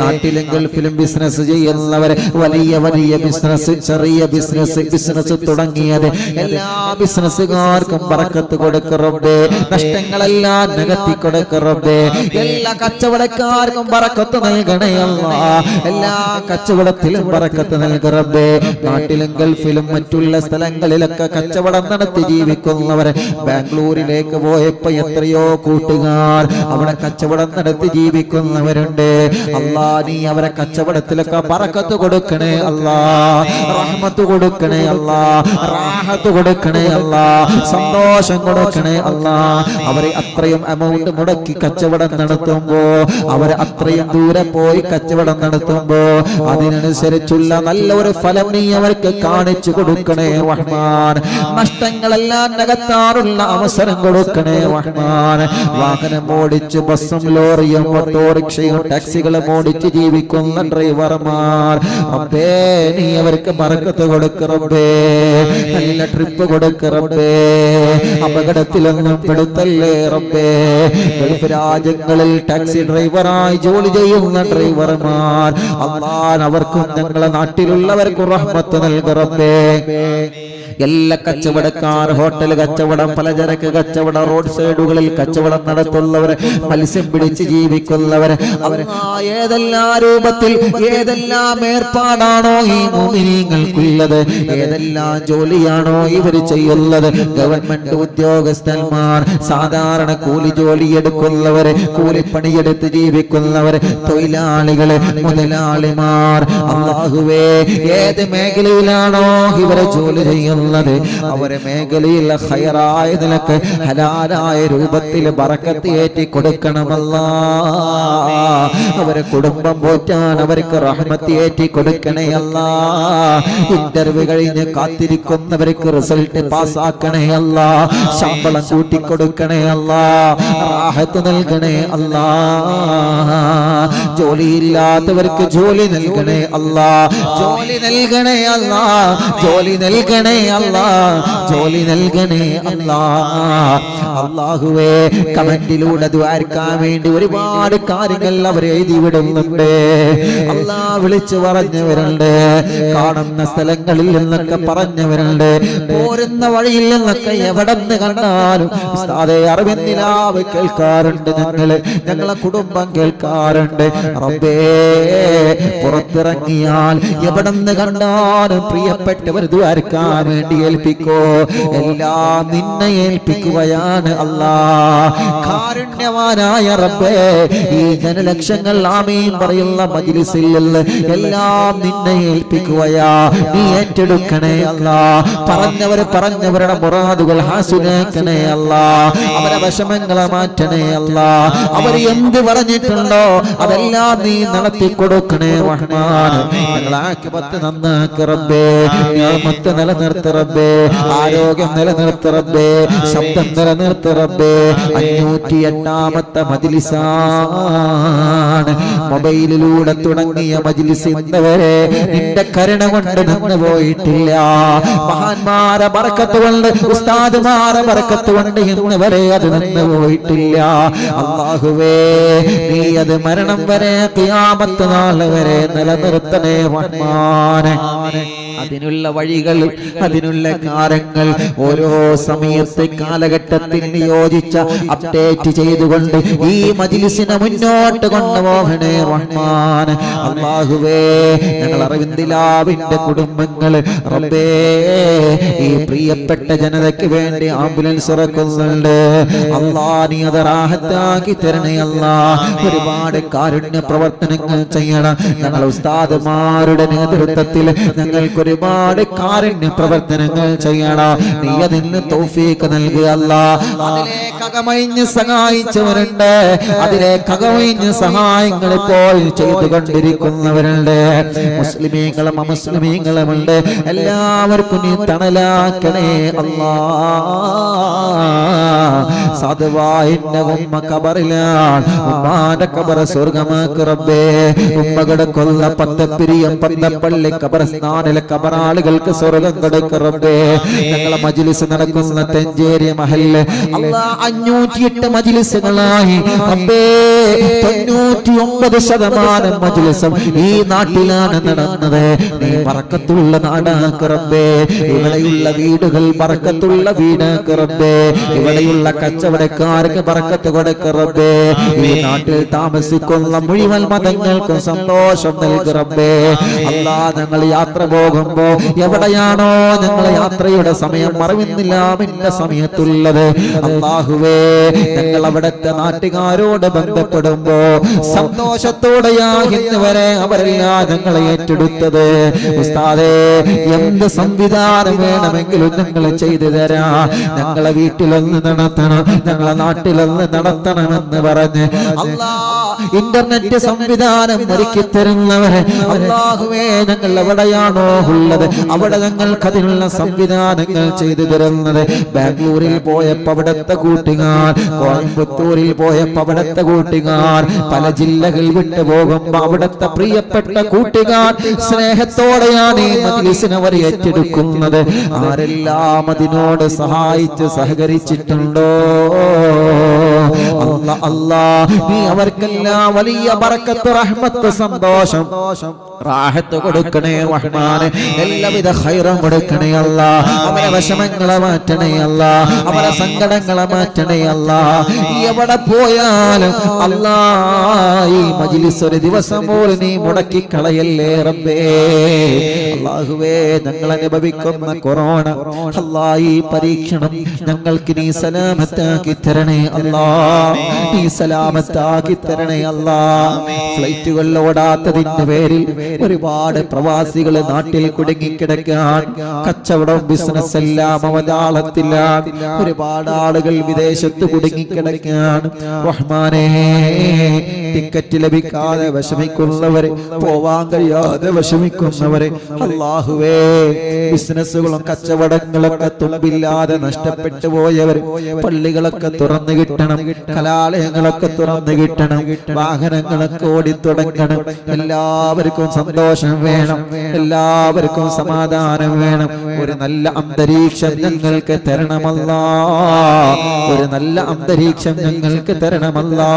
നാട്ടിലും ഗൾഫിലും ബിസിനസ് ചെയ്യുന്നവരെ വലിയ വലിയ ബിസിനസ്, ചെറിയ ബിസിനസ് തുടങ്ങിയത് എല്ലാ ബിസിനസ്സുകാർക്കും ബറക്കത്ത് കൊടുക്ക റബ്ബേ. നഷ്ടങ്ങളെല്ലാം നികത്തി കൊടുക്ക റബ്ബേ. എല്ലാ കച്ചവടക്കാർക്കും ബറക്കത്ത് നൽകണേ അല്ലാ. എല്ലാ കച്ചവടത്തിലും ബറക്കത്ത് നൽക റബ്ബേ. നാട്ടിലും ഗൾഫിലും മറ്റുള്ള സ്ഥലങ്ങളിലൊക്കെ കച്ചവടം നടത്തി ജീവിക്കുന്നവർ ബാംഗ്ലൂരിലേക്ക് പോയപ്പോ എത്രയോ കൂട്ടുകാർ അവിടെ കച്ചവടം നടത്തി ജീവിക്കുന്നവരുണ്ട്. അല്ലാ നീ അവരെ കച്ചവടത്തിലൊക്കെ ബറക്കത്ത് കൊടുക്കണേ അല്ലാ, റഹ്മത്ത് കൊടുക്കണേ അല്ലാ, റാഹത്ത് കൊടുക്കണേ അല്ലാ, സന്തോഷം കൊടുക്കണേ അല്ലാ. അവരെ അത്രയും എമൗണ്ട് മുടക്കി കച്ചവടം നടത്തുമ്പോ, അവരെ അത്രയും ദൂരെ പോയി കച്ചവടം നടത്തുമ്പോ അതിനനുസരിച്ചുള്ള നല്ല ഒരു ഫലം നീ അവർക്ക് കാണിച്ചു കൊടുക്കണേ റഹ്മാൻ. നഷ്ടങ്ങളെല്ലാം നികത്താറുള്ള അവസരം കൊടുക്കണേ റഹ്മാൻ. റഹ്മാൻ. വാഹനം ഓടിച്ച് ബസ്സും ലോറിയും ഓട്ടോറിക്ഷയും ടാക്സികളും ഓടിച്ച് ജീവിക്കുന്ന ഡ്രൈവർമാർ റബ്ബേ നീ അവർക്ക് ബർക്കത്ത് കൊടുക്ക് റബ്ബേ, നല്ല ട്രിപ്പ് കൊടുക്ക് റബ്ബേ, അപകടത്തിലൊന്നും പെടുത്തല്ലേ റബ്ബേ. ഗൾഫ് രാജ്യങ്ങളിൽ ടാക്സി ഡ്രൈവറായി ജോലി ചെയ്യുന്ന ഡ്രൈവർമാർ അല്ലാഹ് അവർക്കും ഞങ്ങളെ നാട്ടിലുള്ളവർക്കും റഹ്മത്ത് നൽക് റബ്ബേ. എല്ലാ കച്ചവടക്കാർ, ഹോട്ടൽ കച്ചവടം, പലചരക്ക് കച്ചവടം, റോഡ് സൈഡുകളിൽ കച്ചവടം നടത്തുന്നവർ, മത്സ്യം പിടിച്ച് ജീവിക്കുന്നവർ, അവർ ഏതെല്ലാം രൂപത്തിൽ ഏതെല്ലാം ഏർപ്പാടാണോ ഈ മുഅ്മിനീങ്ങൾക്കുള്ളത്, ഏതെല്ലാം ജോലിയാണോ ഇവർ ചെയ്യുന്നത്, ഗവൺമെന്റ് ഉദ്യോഗസ്ഥന്മാർ, സാധാരണ കൂലി ജോലി എടുക്കുന്നവർ, കൂലിപ്പണിയെടുത്ത് ജീവിക്കുന്നവർ, തൊഴിലാളികള്, മുതലാളിമാർ, അല്ലാഹുവേ ഏത് മേഖലയിലാണോ ഇവരെ ജോലി ചെയ്യുന്നത് അവരെ മേഖലയിൽ ഖൈറായ നിലക്ക് ഹലാലായ രൂപത്തിൽ ബറക്കത്ത് ഏറ്റി കൊടുക്കണമല്ലാ. അവരെ കുടുംബം പോറ്റാൻ അവർക്ക് റഹ്മത്ത് ഏറ്റി കൊടുക്കണേ അല്ലാ. ഇന്റർവ്യൂ കഴിഞ്ഞ് കാത്തിരിക്കുന്നവർക്ക് റിസൾട്ട് പാസ്സാക്കണേ അല്ലാ. ശമ്പളം കൂട്ടിക്കൊടുക്കണേ അല്ലാ. റാഹത്ത് നൽകണേ അല്ലാ. ജോലിയില്ലാത്തവർക്ക് ജോലി നൽകണേ അല്ലാ. ജോലി നൽകണേ അല്ലാ. ജോലി നൽകണേ അല്ലാ. ജോലി നൽകണേ അല്ലാ. അല്ലാഹുവേ കമന്റിലൂടെ ദുആർക്കാൻ വേണ്ടി ഒരുപാട് കാര്യങ്ങൾ അവർ എഴുതി വിടുന്നുണ്ട്. അല്ലാ വിളിച്ചു പറഞ്ഞവരുണ്ട്, കാണുന്ന സ്ഥലങ്ങളിൽ നിന്നൊക്കെ പറഞ്ഞവരുണ്ട്, പോരുന്ന വഴിയിൽ നിന്നൊക്കെ എവിടെ നിന്ന് കണ്ടാലും ഉസ്താദേ അറിവിന്ദിലാവ് കേൾക്കാറുണ്ട്, ഞങ്ങളെ കുടുംബം കേൾക്കാറുണ്ട്. റബ്ബേ പുറത്തിറങ്ങിയാൽ എവിടെ നിന്ന് കണ്ടാലും പ്രിയപ്പെട്ടവർ ദുആർക്കാൻ വേണ്ടി ഏൽപ്പിക്കോ. എല്ലാം നിന്നെ ഏൽപ്പിക്കുകയാണ് അല്ലാ. കാരുണ്യവാനായ റബ്ബേ ഈ ജനലക്ഷങ്ങൾ ആമീൻ പറയുന്ന മജ്ലിസിൽ എല്ലാം നിന്നെ ഏൽപ്പിക്കുകയാ. നീ ഏറ്റെടുക്കണേ അല്ലാ. പറഞ്ഞവരുടെ മുറാദുകൾ ഹാസുനാക്കണേ അല്ലാ. അവരെ വിഷമങ്ങളെ മാറ്റണേ അല്ലാ. അവർ എന്ത് പറഞ്ഞിട്ടുണ്ടോ അതെല്ലാം നീ നടത്തി കൊടുക്കണേ റഹ്മാൻ. ഞങ്ങളെ ആഖിബത്ത് നന്നാക്ക് റബ്ബേ. നിഅമത്ത് നിലനിർത്ത് റബ്ബേ. ആരോഗ്യം നിലനിർത്ത് റബ്ബേ. ശബ്ദം നിലനിർത്ത് റബ്ബേ. 508ാമത്തെ മജ്ലിസാണ്. മൊബൈലിലൂടെ തുടങ്ങിയ മജ്ലിസ് ഇന്നവരെ നിന്റെ കരുണ കൊണ്ട് നിന്ന് പോയിട്ടില്ല. മഹാന്മാരെ ബർക്കത്ത് കൊണ്ട്, ഉസ്താദുമാരെ ബർക്കത്ത് കൊണ്ട് ഇന്നവരെ അത് നിന്ന് പോയിട്ടില്ല. അല്ലാഹുവേ നീ അത് മരണം വരെ ഖിയാമത്ത് നാൾ വരെ നിലനിർത്തണേ റഹ്മാനെ. അതിനുള്ള വഴികൾ, അതിനുള്ള കാര്യങ്ങൾ ഓരോ സമയത്തെ കാലഘട്ടത്തിൽ നിയോജിച്ച അപ്ഡേറ്റ് ചെയ്തുകൊണ്ട് ഈ മജ്ലിസിനെ മുന്നോട്ട് കൊണ്ടുപോകണേ റഹ്മാൻ. അല്ലാഹുവേ ഞങ്ങൾ അറിവിന്ദിലാവിന്റെ കുടുംബങ്ങൾ റബ്ബേ ഈ പ്രിയപ്പെട്ട ജനതയ്ക്ക് വേണ്ടി ആംബുലൻസ് ഇറക്കുന്നുണ്ട്. അല്ലാ നീ അത് റാഹത്താക്കി തരണേ അല്ലാ. ഒരുപാട് കാരുണ്യ പ്രവർത്തനങ്ങൾ ചെയ്യണം. ഞങ്ങൾ ഉസ്താദുമാരുടെ നേതൃത്വത്തിൽ ഞങ്ങൾക്ക് ഒരുപാട് കാരുണ്യ പ്രവർത്തനങ്ങൾ ചെയ്യണം. നീ അതിന് തൗഫീഖ് നൽകുക അല്ലാ. അതിലേക്ക് അകമഴിഞ്ഞ് സഹായിച്ചവരുണ്ട്, അതിലേക്ക് അകമഴിഞ്ഞ് സഹായങ്ങൾ ഇപ്പോൾ ചെയ്തുകൊണ്ടിരിക്കുന്നവരുണ്ട്. മുസ്ലിമീങ്ങളും അമുസ്ലിമീങ്ങളുമുണ്ട്. എല്ലാവർക്കും നീ തണലാക്കണേ അല്ലാ. സാധുവായിന്റെ ഉമ്മ ഖബറിലാണ്, ഉമ്മാന്റെ ഖബർ സ്വർഗ്ഗമാക്ക് റബ്ബേ. ഉമ്മകളുടെ കൊല്ല പത്തപ്പിരിയം പന്തപ്പള്ളി ഖബർസ്ഥാനിലെ ഖബറാളുകൾക്ക് സ്വർഗ്ഗം കൊടുക്ക് റബ്ബേ. ഞങ്ങളെ മജ്ലിസ് നടക്കുന്ന തെഞ്ചേരി മഹല്ല് അല്ലാ 508 മജ്ലിസുകളായി റബ്ബേ 99% മജ്ലിസും ഈ നാട്ടിലാണ് നടന്നത്. നീ ബർക്കത്തുള്ള നാടാക്ക് റബ്ബേ. ഇവിടെയുള്ള വീടുകൾ ബർക്കത്തുള്ള വീടാക്ക് റബ്ബേ. ഇവിടെയുള്ള കച്ചവടക്കാർക്ക് ബർക്കത്ത് കൊടുക്ക് റബ്ബേ. ഈ നാട്ടിൽ താമസിക്കുന്ന മുഴുവൻ മതങ്ങൾക്കും സന്തോഷം നൽകു റബ്ബേ. അല്ലാ ഞങ്ങൾ യാത്ര പോകുമ്പോ എവിടെയാണോ ഞങ്ങളെ യാത്രയുടെ സമയം അറിവിന്നില്ലാമിന്റെ സമയത്തുള്ളത് അല്ലാഹുവേ ഞങ്ങൾ അവിടുത്തെ നാട്ടുകാരോട് ബന്ധപ്പെട്ട് ബന്ധപ്പെടുമ്പോ സന്തോഷത്തോടെയാണ് ഇന്നുവരെ അവരെല്ലാം ഞങ്ങളെ ഏറ്റെടുത്തത്. ഉസ്താദേ, എന്ത് സംവിധാനം വേണമെങ്കിലും ഞങ്ങൾ ചെയ്തു തരാം, ഞങ്ങളെ വീട്ടിലൊന്ന് നടത്തണം, ഞങ്ങളെ നാട്ടിലൊന്ന് നടത്തണമെന്ന് പറഞ്ഞ് ഇന്റർനെറ്റ് സംവിധാനം ഒരുക്കി തരുന്നവരെ അല്ലാഹുവേ, ഞങ്ങൾ എവിടെയാണോ ഉള്ളത് അവിടെ ഞങ്ങൾക്ക് അതിനുള്ള സംവിധാനങ്ങൾ ചെയ്തു തരുന്നത്. ബാംഗ്ലൂരിൽ പോയപ്പോ അവിടുത്തെ കൂട്ടുകാർ, കോയമ്പത്തൂരിൽ പോയപ്പോ അവിടുത്തെ കൂട്ടുകാർ, പല ജില്ലകൾ വിട്ടു പോകുമ്പോ അവിടുത്തെ പ്രിയപ്പെട്ട കൂട്ടുകാർ സ്നേഹത്തോടെയാണ് ഈ മജ്‌ലിസിനെ അവർ ഏറ്റെടുക്കുന്നത്. ആരെല്ലാം അതിനോട് സഹായിച്ച് സഹകരിച്ചിട്ടുണ്ടോ അല്ലാ അല്ലാ, നീ അവർക്കെല്ലാം വലിയ ബറക്കത്ത്, റഹ്മത്ത്, സന്തോഷം, റാഹത്ത് കൊടുക്കണേ റഹ്മാനെ. എല്ലാവിധ ഖൈറും കൊടുക്കണേ അല്ലാ. അവരെ വിഷമങ്ങളെ മാറ്റണേ അല്ലാ, അവരെ സങ്കടങ്ങളെ മാറ്റണേ അല്ലാ. എവിടെ പോയാലും അല്ലാ, ഈ മജ്‌ലിസ് ഒരു ദിവസം പോലും നീ മുടക്കി കളയല്ലേ റബ്ബേ. അല്ലാഹുവേ, ഞങ്ങൾ അനുഭവിക്കുന്ന കൊറോണ അല്ലാ, ഈ പരീക്ഷണം ഞങ്ങൾക്ക് നീ സലാമത്താക്കി തരണേ അല്ലാ, നീ സലാമത്താക്കി തരണേ അല്ലാ. ഫ്ലൈറ്റുകൾ ഓടാത്തതിന്റെ പേരിൽ ഒരുപാട് പ്രവാസികൾ നാട്ടിൽ കുടുങ്ങിക്കിടക്കാൻ, കച്ചവടം ബിസിനസ് എല്ലാം അവതാളത്തിലാണ്. ഒരുപാട് ആളുകൾ വിദേശത്ത് കുടുങ്ങിക്കിടക്കാൻ. റഹ്മാനേ, ടിക്കറ്റ് ലഭിക്കാതെ വിഷമിക്കുന്നവരെ, പോവാൻ കഴിയാതെ വിഷമിക്കുന്നവരെ അല്ലാഹുവേ, ബിസിനസ്സുകളും കച്ചവടങ്ങളൊക്കെ തുമ്പില്ലാതെ നഷ്ടപ്പെട്ടു പോയവർ, പള്ളികളൊക്കെ തുറന്നു കിട്ടണം, കലാലയങ്ങളൊക്കെ തുറന്നു കിട്ടണം, വാഹനങ്ങളൊക്കെ ഓടിത്തുടങ്ങണം. എല്ലാവർക്കും സന്തോഷം വേണം, എല്ലാവർക്കും സമാധാനം വേണം. ഒരു നല്ല അന്തരീക്ഷം ഞങ്ങൾക്ക് തരണമല്ലാ, ഒരു നല്ല അന്തരീക്ഷം ഞങ്ങൾക്ക് തരണമല്ലാ.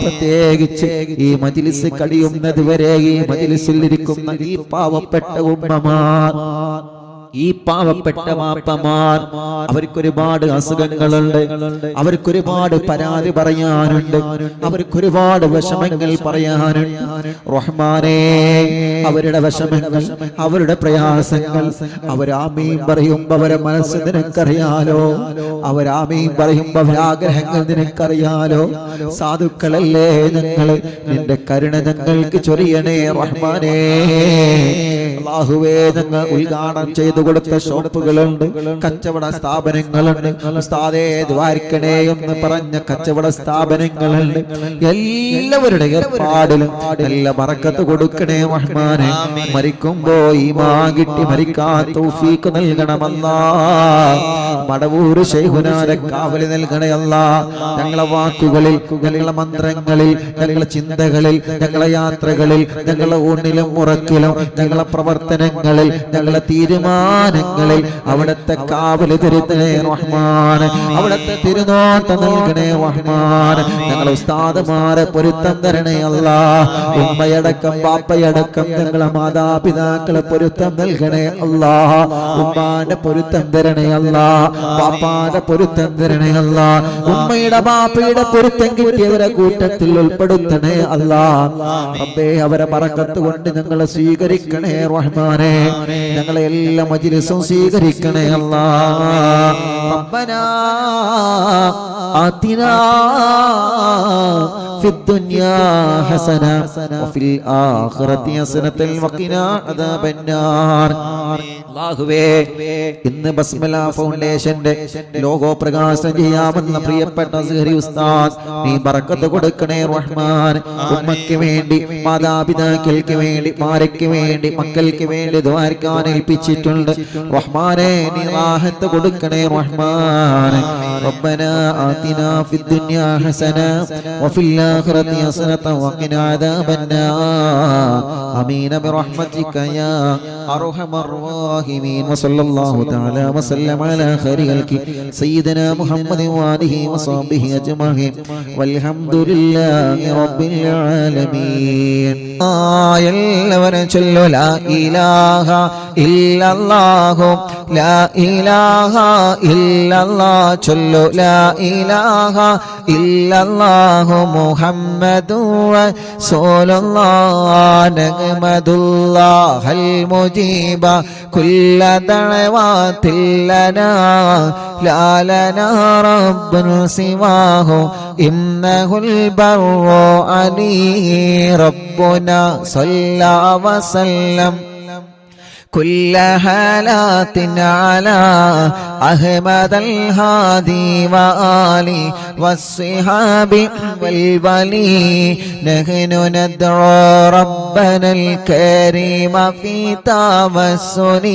പ്രത്യേകിച്ച് ഈ മജ്‌ലിസ് കഴിയുന്നത് വരെ ഈ മജ്‌ലിസിൽ ഇരിക്കുന്ന ഈ പാവപ്പെട്ട ഉമ്മമാർ, ഈ പാവപ്പെട്ട മാപ്പമാർ, അവർക്കൊരുപാട് അസുഖങ്ങളുണ്ട്, അവർക്കൊരുപാട് പരാതി പറയാനുണ്ട്, അവർക്കൊരുപാട് വിഷമങ്ങൾ പറയാനുണ്ട്. റഹ്മാനേ, അവരുടെ വിഷമങ്ങൾ, അവരുടെ പ്രയാസങ്ങൾ, അവരാമീൻ പറയുമ്പോ അവരെ മനസ്സ് നിനക്കറിയാലോ, അവരാമീൻ പറയുമ്പോ അവരാഗ്രഹങ്ങൾ നിനക്കറിയാലോ. സാധുക്കളല്ലേ ഞങ്ങൾ, നിന്റെ കരുണ ഞങ്ങൾക്ക് ചൊരിയണേ റഹ്മാനേ. അല്ലാഹുവേ, ഞങ്ങൾ ഉദ്ഘാടനം ചെയ്തു കൊടുത്ത ഷോപ്പുകളുണ്ട്, കച്ചവട സ്ഥാപനങ്ങളുണ്ട്. ഉസ്താദേ ദ്വാരിക്കണേ എന്ന് പറഞ്ഞ കച്ചവട സ്ഥാപനങ്ങളുണ്ട്. എല്ലാവരുടെ ഏർപ്പാടിലും നല്ല ബറക്കത്ത് കൊടുക്കണേ റഹ്മാനേ. മരിക്കുമ്പോ ഈമാൻ കിട്ടി മരിക്കാൻ തൗഫീഖ് നൽകണമല്ലാ. മടവൂർ ശൈഖുനാരെ കാവലി നൽകണേ അല്ലാ. ഞങ്ങളെ വാക്കുകളിൽ, ഞങ്ങളെ മന്ത്രങ്ങളിൽ, ഞങ്ങളെ ചിന്തകളിൽ, ഞങ്ങളെ യാത്രകളിൽ, ഞങ്ങളെ ഊണിലും ഉറക്കിലും, ഞങ്ങളെ പ്രവർത്തനങ്ങളിൽ, ഞങ്ങളെ തീരുമാനങ്ങളിൽ അവിടുത്തെ കാവല് തരുന്നേ റഹ്മാൻ, അവിടുത്തെ തിരുനോട്ടം നൽകണേ റഹ്മാൻ. ഞങ്ങളെ ഉസ്താദുമാരെ പൊരുത്തം തരണേ അല്ലാ. ഉമ്മയടക്കം ബാപ്പയടക്കം ഞങ്ങളെ മാതാപിതാക്കളെ പൊരുത്തം നൽകണേ അല്ലാ. ഉമ്മാന്റെ പൊരുത്തം തരണേ അല്ലാ, ബാപ്പാന്റെ പൊരുത്തം തരണേ അല്ലാ. ഉമ്മയുടെ ബാപ്പയുടെ പൊരുത്തം കിട്ടിയവരെ കൂട്ടത്തിൽ ഉൾപ്പെടുത്തണേ അല്ലാ. റബ്ബേ, അവരെ ബറക്കത്ത് കൊണ്ട് ഞങ്ങളെ സ്വീകരിക്കണേ റഹ്മാനേ. ഞങ്ങളെ എല്ലാ മജ്‌ലിസും സ്വീകരിക്കണേ അല്ലാ. റബ്ബനാ ആതിനാ ഫിദ്ദുനിയാ ഹസന വഫിൽ ആഖിറതി ഹസനതൻ വഖിനാ അദാബന്നാർ. അല്ലാഹുവേ, ഇന്ന് ബസ്മല ഫൗണ്ടേഷന്റെ ലോഗോ പ്രകാശനം ചെയ്യാമെന്ന പ്രിയപ്പെട്ട അസ്ഹരി ഉസ്താദ് നീ ബറക്കത്ത് കൊടുക്കണേ റഹ്മാൻ. ഉമ്മയ്ക്ക് വേണ്ടി, മാതാപിതാക്കൾക്ക് വേണ്ടി, ഭാര്യയ്ക്ക് വേണ്ടി, മക്കൾക്ക് വേണ്ടി ദ്വാരക്കാൻ ഏൽപ്പിച്ചിട്ടുണ്ട് റഹ്മാനെ. നീ റാഹത്ത് കൊടുക്കണേ റഹ്മാൻ. റബ്ബനാ ആതിനാ ഫിദ്ദുനിയാ ഹസന വഫിൽ ആഖിറതി ഹസനത വഖിനാ അദാബന്നാർ. ആമീൻ ബിറഹ്മതിക യാ അർഹമർ റഹീമീൻ. വസല്ലല്ലാഹു തആല വസല്ലമ അലാ ഖൈരിൽ ഖൽഖി സയ്യിദനാ മുഹമ്മദിൻ വആലിഹി വസഹ്ബിഹി അജ്മഈൻ വൽഹംദുലില്ലാഹി റബ്ബിൽ ആലമീൻ. എല്ലാവരും ചൊല്ലു ലാ ഇലാഹ ഇല്ലല്ലാഹു, ലാ ഇലാഹ ഇല്ലല്ലാഹ്. ചൊല്ലു ലാ ഇലാഹ ഇല്ലല്ലാഹു محمد رسول الله نحمد الله المجيب كل دعوات لنا لا لنا رب سواه إنه البر علي ربنا صلى وسلم كل حالات على أحمد الهادي وآله والصحاب والولي نحن ندعو ربنا الكريم في توسل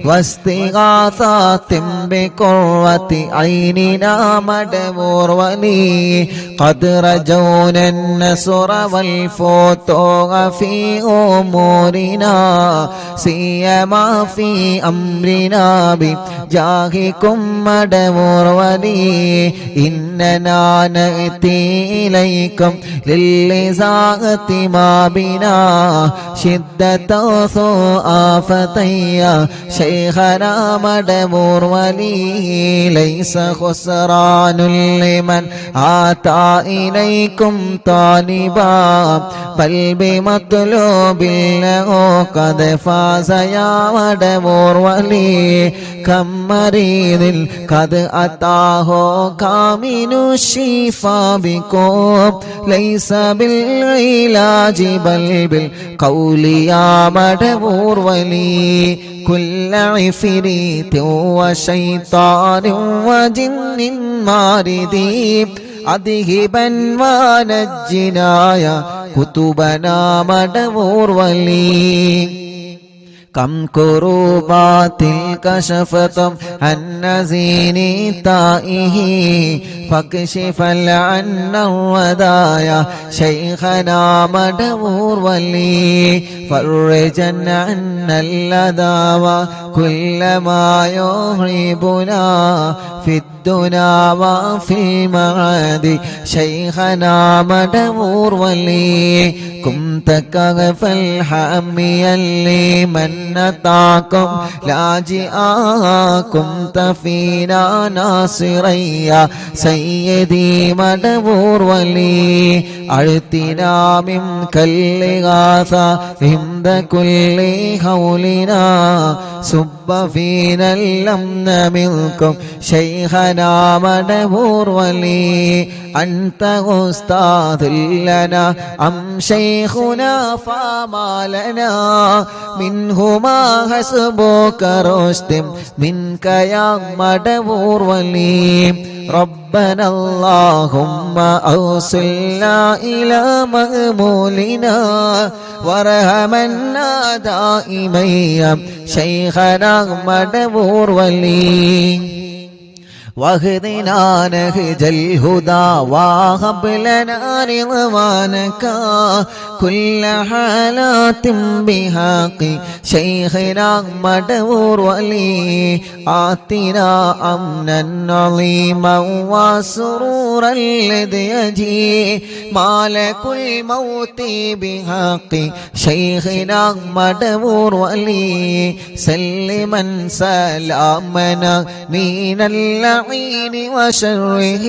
واستغاثات بقرة عيننا مدبور ولي قد رجونا النصر والفتوح في أمورنا سيما في أمرنا بجاهكم مدبور ولي إننا نأتي إليكم للإزاءة ما بنا شدة سوء فتيا شيخنا مدبور ولي ليس خسران لمن آتى إليكم طالبا بل بمطلوب له قد فاز يا مدبور ولي كم مريض قد أتاه كامل الشفاء بكم ليس بالعلاج بل بالقول يا مدبور ولي كل عفريت وشيطان وجن ماردي أذهبا ونجنا يا كتبنا مدبور ولي كم كروبات كشفتم عن نزين تائه فاكشف عنا الودايا شيخنا مدبور ولي فرجا عنا اللذى وكل ما يهربنا في الدنيا وفي المعاد شيخنا مدبور ولي كنت كغف الحامي لمن نتاكم لاجئا كنت فينا ناصريا سيدي مدبور ولي أعطنا منك الإغاثة عند كل حولنا صب فينا الأمن منكم شيخنا مدبور ولي أنت أستاذ لنا أم شيخنا فما لنا منهما حسبك رشد منك يا مدبور ولي ربنا اللهم أوصلنا إلى مأمولنا وارحمنا دائما يا شيخنا مدبور ولي واهدنا نهج الهدى وهب لنا رضوانك كل حالات بحق شيخنا مدبور ولي آتنا أمنا عظيما وسرورا الذي يجي مالك الموت بحق شيخنا مدبور ولي سلما سلامنا من اللعين وشره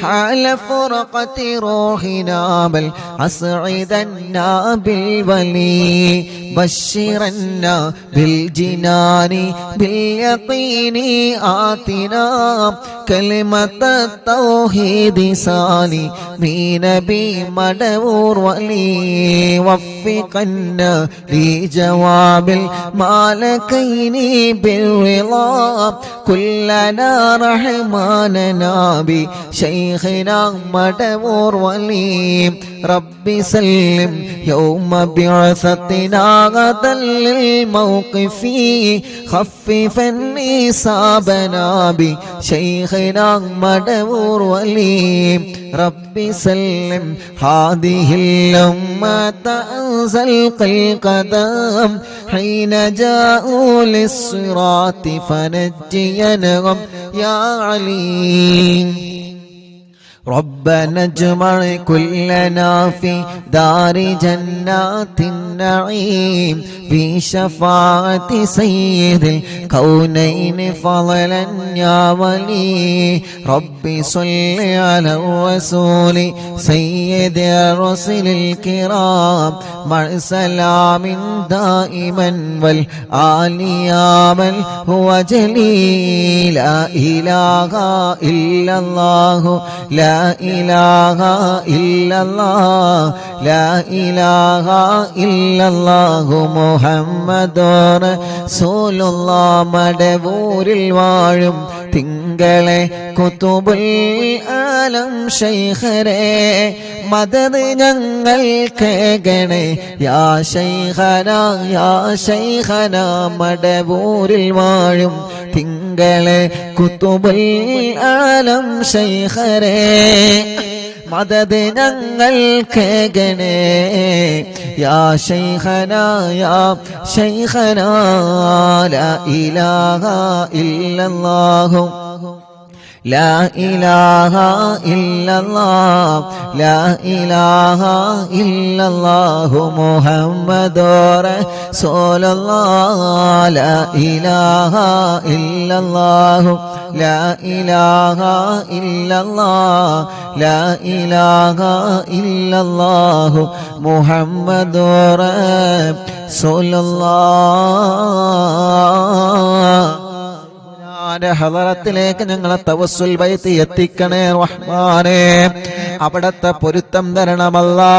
حال فرقة روحنا بل أسعدنا بالولي بشرنا بالجنان باليقين آتنا كلمة التوحيد سالي بنبي مدبور ولي وفقنا لجواب المالكين بالرضا كلنا رحماننا بشيخنا مدبور ولي ربي سلم يوم بعثتنا غدا للموقف خففا إصابنا بشيخنا مدبور ولي ربي سلم هذه الأمة أنزلق القدم حين جاءوا للصراط فنجينهم يا عليم ربنا اجمع كلنا في دار جنات النعيم بشفاعة سيد الكونين فضلا يا ولي ربي صل على الرسول سيد الرسل الكرام مع سلام دائما والآل يا من هو جليل لا إله إلا الله لا إله إلا الله لا إله إلا الله محمد رسول الله മടവൂരിൽ വാഴും തിങ്കളെ കുതുബുൽ ആലം ശൈഖരേ മദദ് ഞങ്ങൾക്ക് ഗണേ യാ ശൈഖന മടവൂരിൽ വാഴും തിങ്കളെ കുതുബുൽ ആലം ശൈഖരേ മദദ് ഞങ്ങൾക്ക് ഗണേ യാ ശൈഖന ലാ ഇലാഹ ഇല്ലല്ലാഹു لا إله إلا الله لا إله إلا الله محمد رسول الله لا إله إلا الله لا إله إلا الله لا إله إلا الله محمد رسول الله ഹളറത്തിലേക്ക് ഞങ്ങളെ തവസ്സുൽ ബൈത്ത് എത്തിക്കണേ റഹ്മാനേ അവിടത്തെ പൊരുത്തം തരണമല്ലാ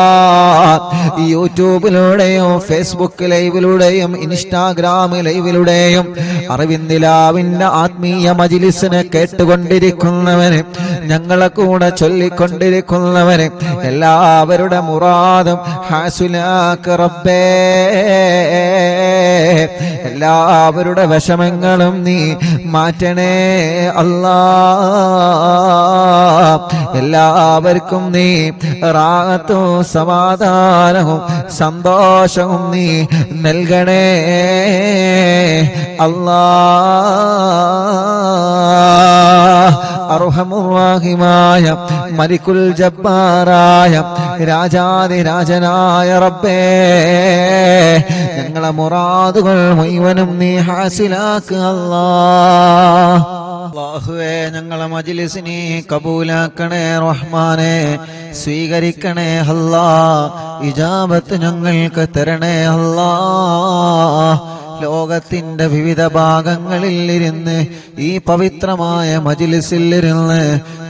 യൂട്യൂബിലൂടെയും ഫേസ്ബുക്ക് ലൈവിലൂടെയും ഇൻസ്റ്റാഗ്രാം ലൈവിലൂടെയും അറിവിന്ദിലാവിന്റെ ആത്മീയ മജ്ലിസിനെ കേട്ടുകൊണ്ടിരിക്കുന്നവന് ഞങ്ങളെ കൂടെ ചൊല്ലിക്കൊണ്ടിരിക്കുന്നവന് എല്ലാവരുടെ മുറാദും ഹാസുലാക്ക് റബ്ബേ എല്ലാവരുടെ വിഷമങ്ങളും നീ മാറ്റണേ അല്ലാ എല്ലാവർക്കും നീ റാഹത്തും സമാധാനവും സന്തോഷവും നീ നൽകണേ അല്ലാ അർഹമുർ-റഹീമായ മലിക്കുൽ ജബ്ബാറായ രാജാധിരാജനായ റബ്ബേ ഞങ്ങളെ മുറാദുകൾ മുഴുവനും നീ ഹാസിലാക്ക് അല്ലാഹ് അല്ലാഹുവേ ഞങ്ങളെ മജ്ലിസിനെ കബൂലാക്കണേ റഹ്മാനേ സ്വീകരിക്കണേ അല്ലാഹ് ഇജാബത്ത് ഞങ്ങൾക്ക് തരണേ അല്ലാഹ് ലോകത്തിന്റെ വിവിധ ഭാഗങ്ങളിൽ ഇരുന്ന് ഈ പവിത്രമായ മജ്ലിസിൽ ഇരുന്ന്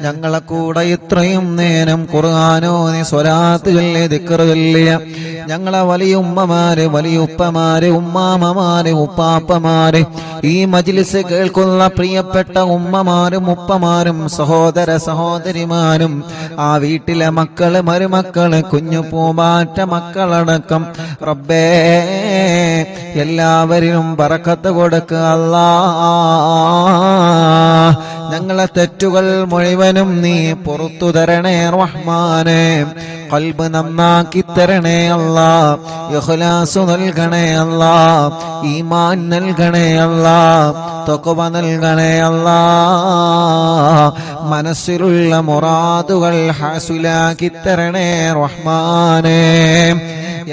ഞങ്ങളെ കൂടെ ഇത്രയും നേരം ഖുർആനോ നീ സ്വലാത്ത് ചൊല്ലി ദിക്ർ ചൊല്ലിയ ഞങ്ങളെ വലിയ ഉമ്മമാര് വലിയ ഉപ്പമാര് ഉമ്മാമമാര് ഉപ്പാപ്പമാര് ഈ മജ്ലിസ് കേൾക്കുന്ന പ്രിയപ്പെട്ട ഉമ്മമാരും ഉപ്പമാരും സഹോദര സഹോദരിമാരും ആ വീട്ടിലെ മക്കള് മരുമക്കള് കുഞ്ഞു പൂമാറ്റ മക്കളടക്കം റബ്ബേ എല്ലാവരിലും ബറക്കത്ത് കൊടുക്കുക അല്ലാഹ് ഞങ്ങളെ തെറ്റുകൾ മുഴുവനും നീ പുറത്തു തരണേ റഹ്മാനേ ഖൽബ് നന്നാക്കി തരണേ അല്ലാഹ് ഇഖ്ലാസ് നൽകണേ അല്ലാഹ് ഈമാൻ നൽകണേ അല്ലാഹ് തഖ്വ നൽകണേ അല്ലാഹ് മനസ്സിലുള്ള മുറാദുകൾ ഹാസിലാക്കി തരണേ റഹ്മാനേ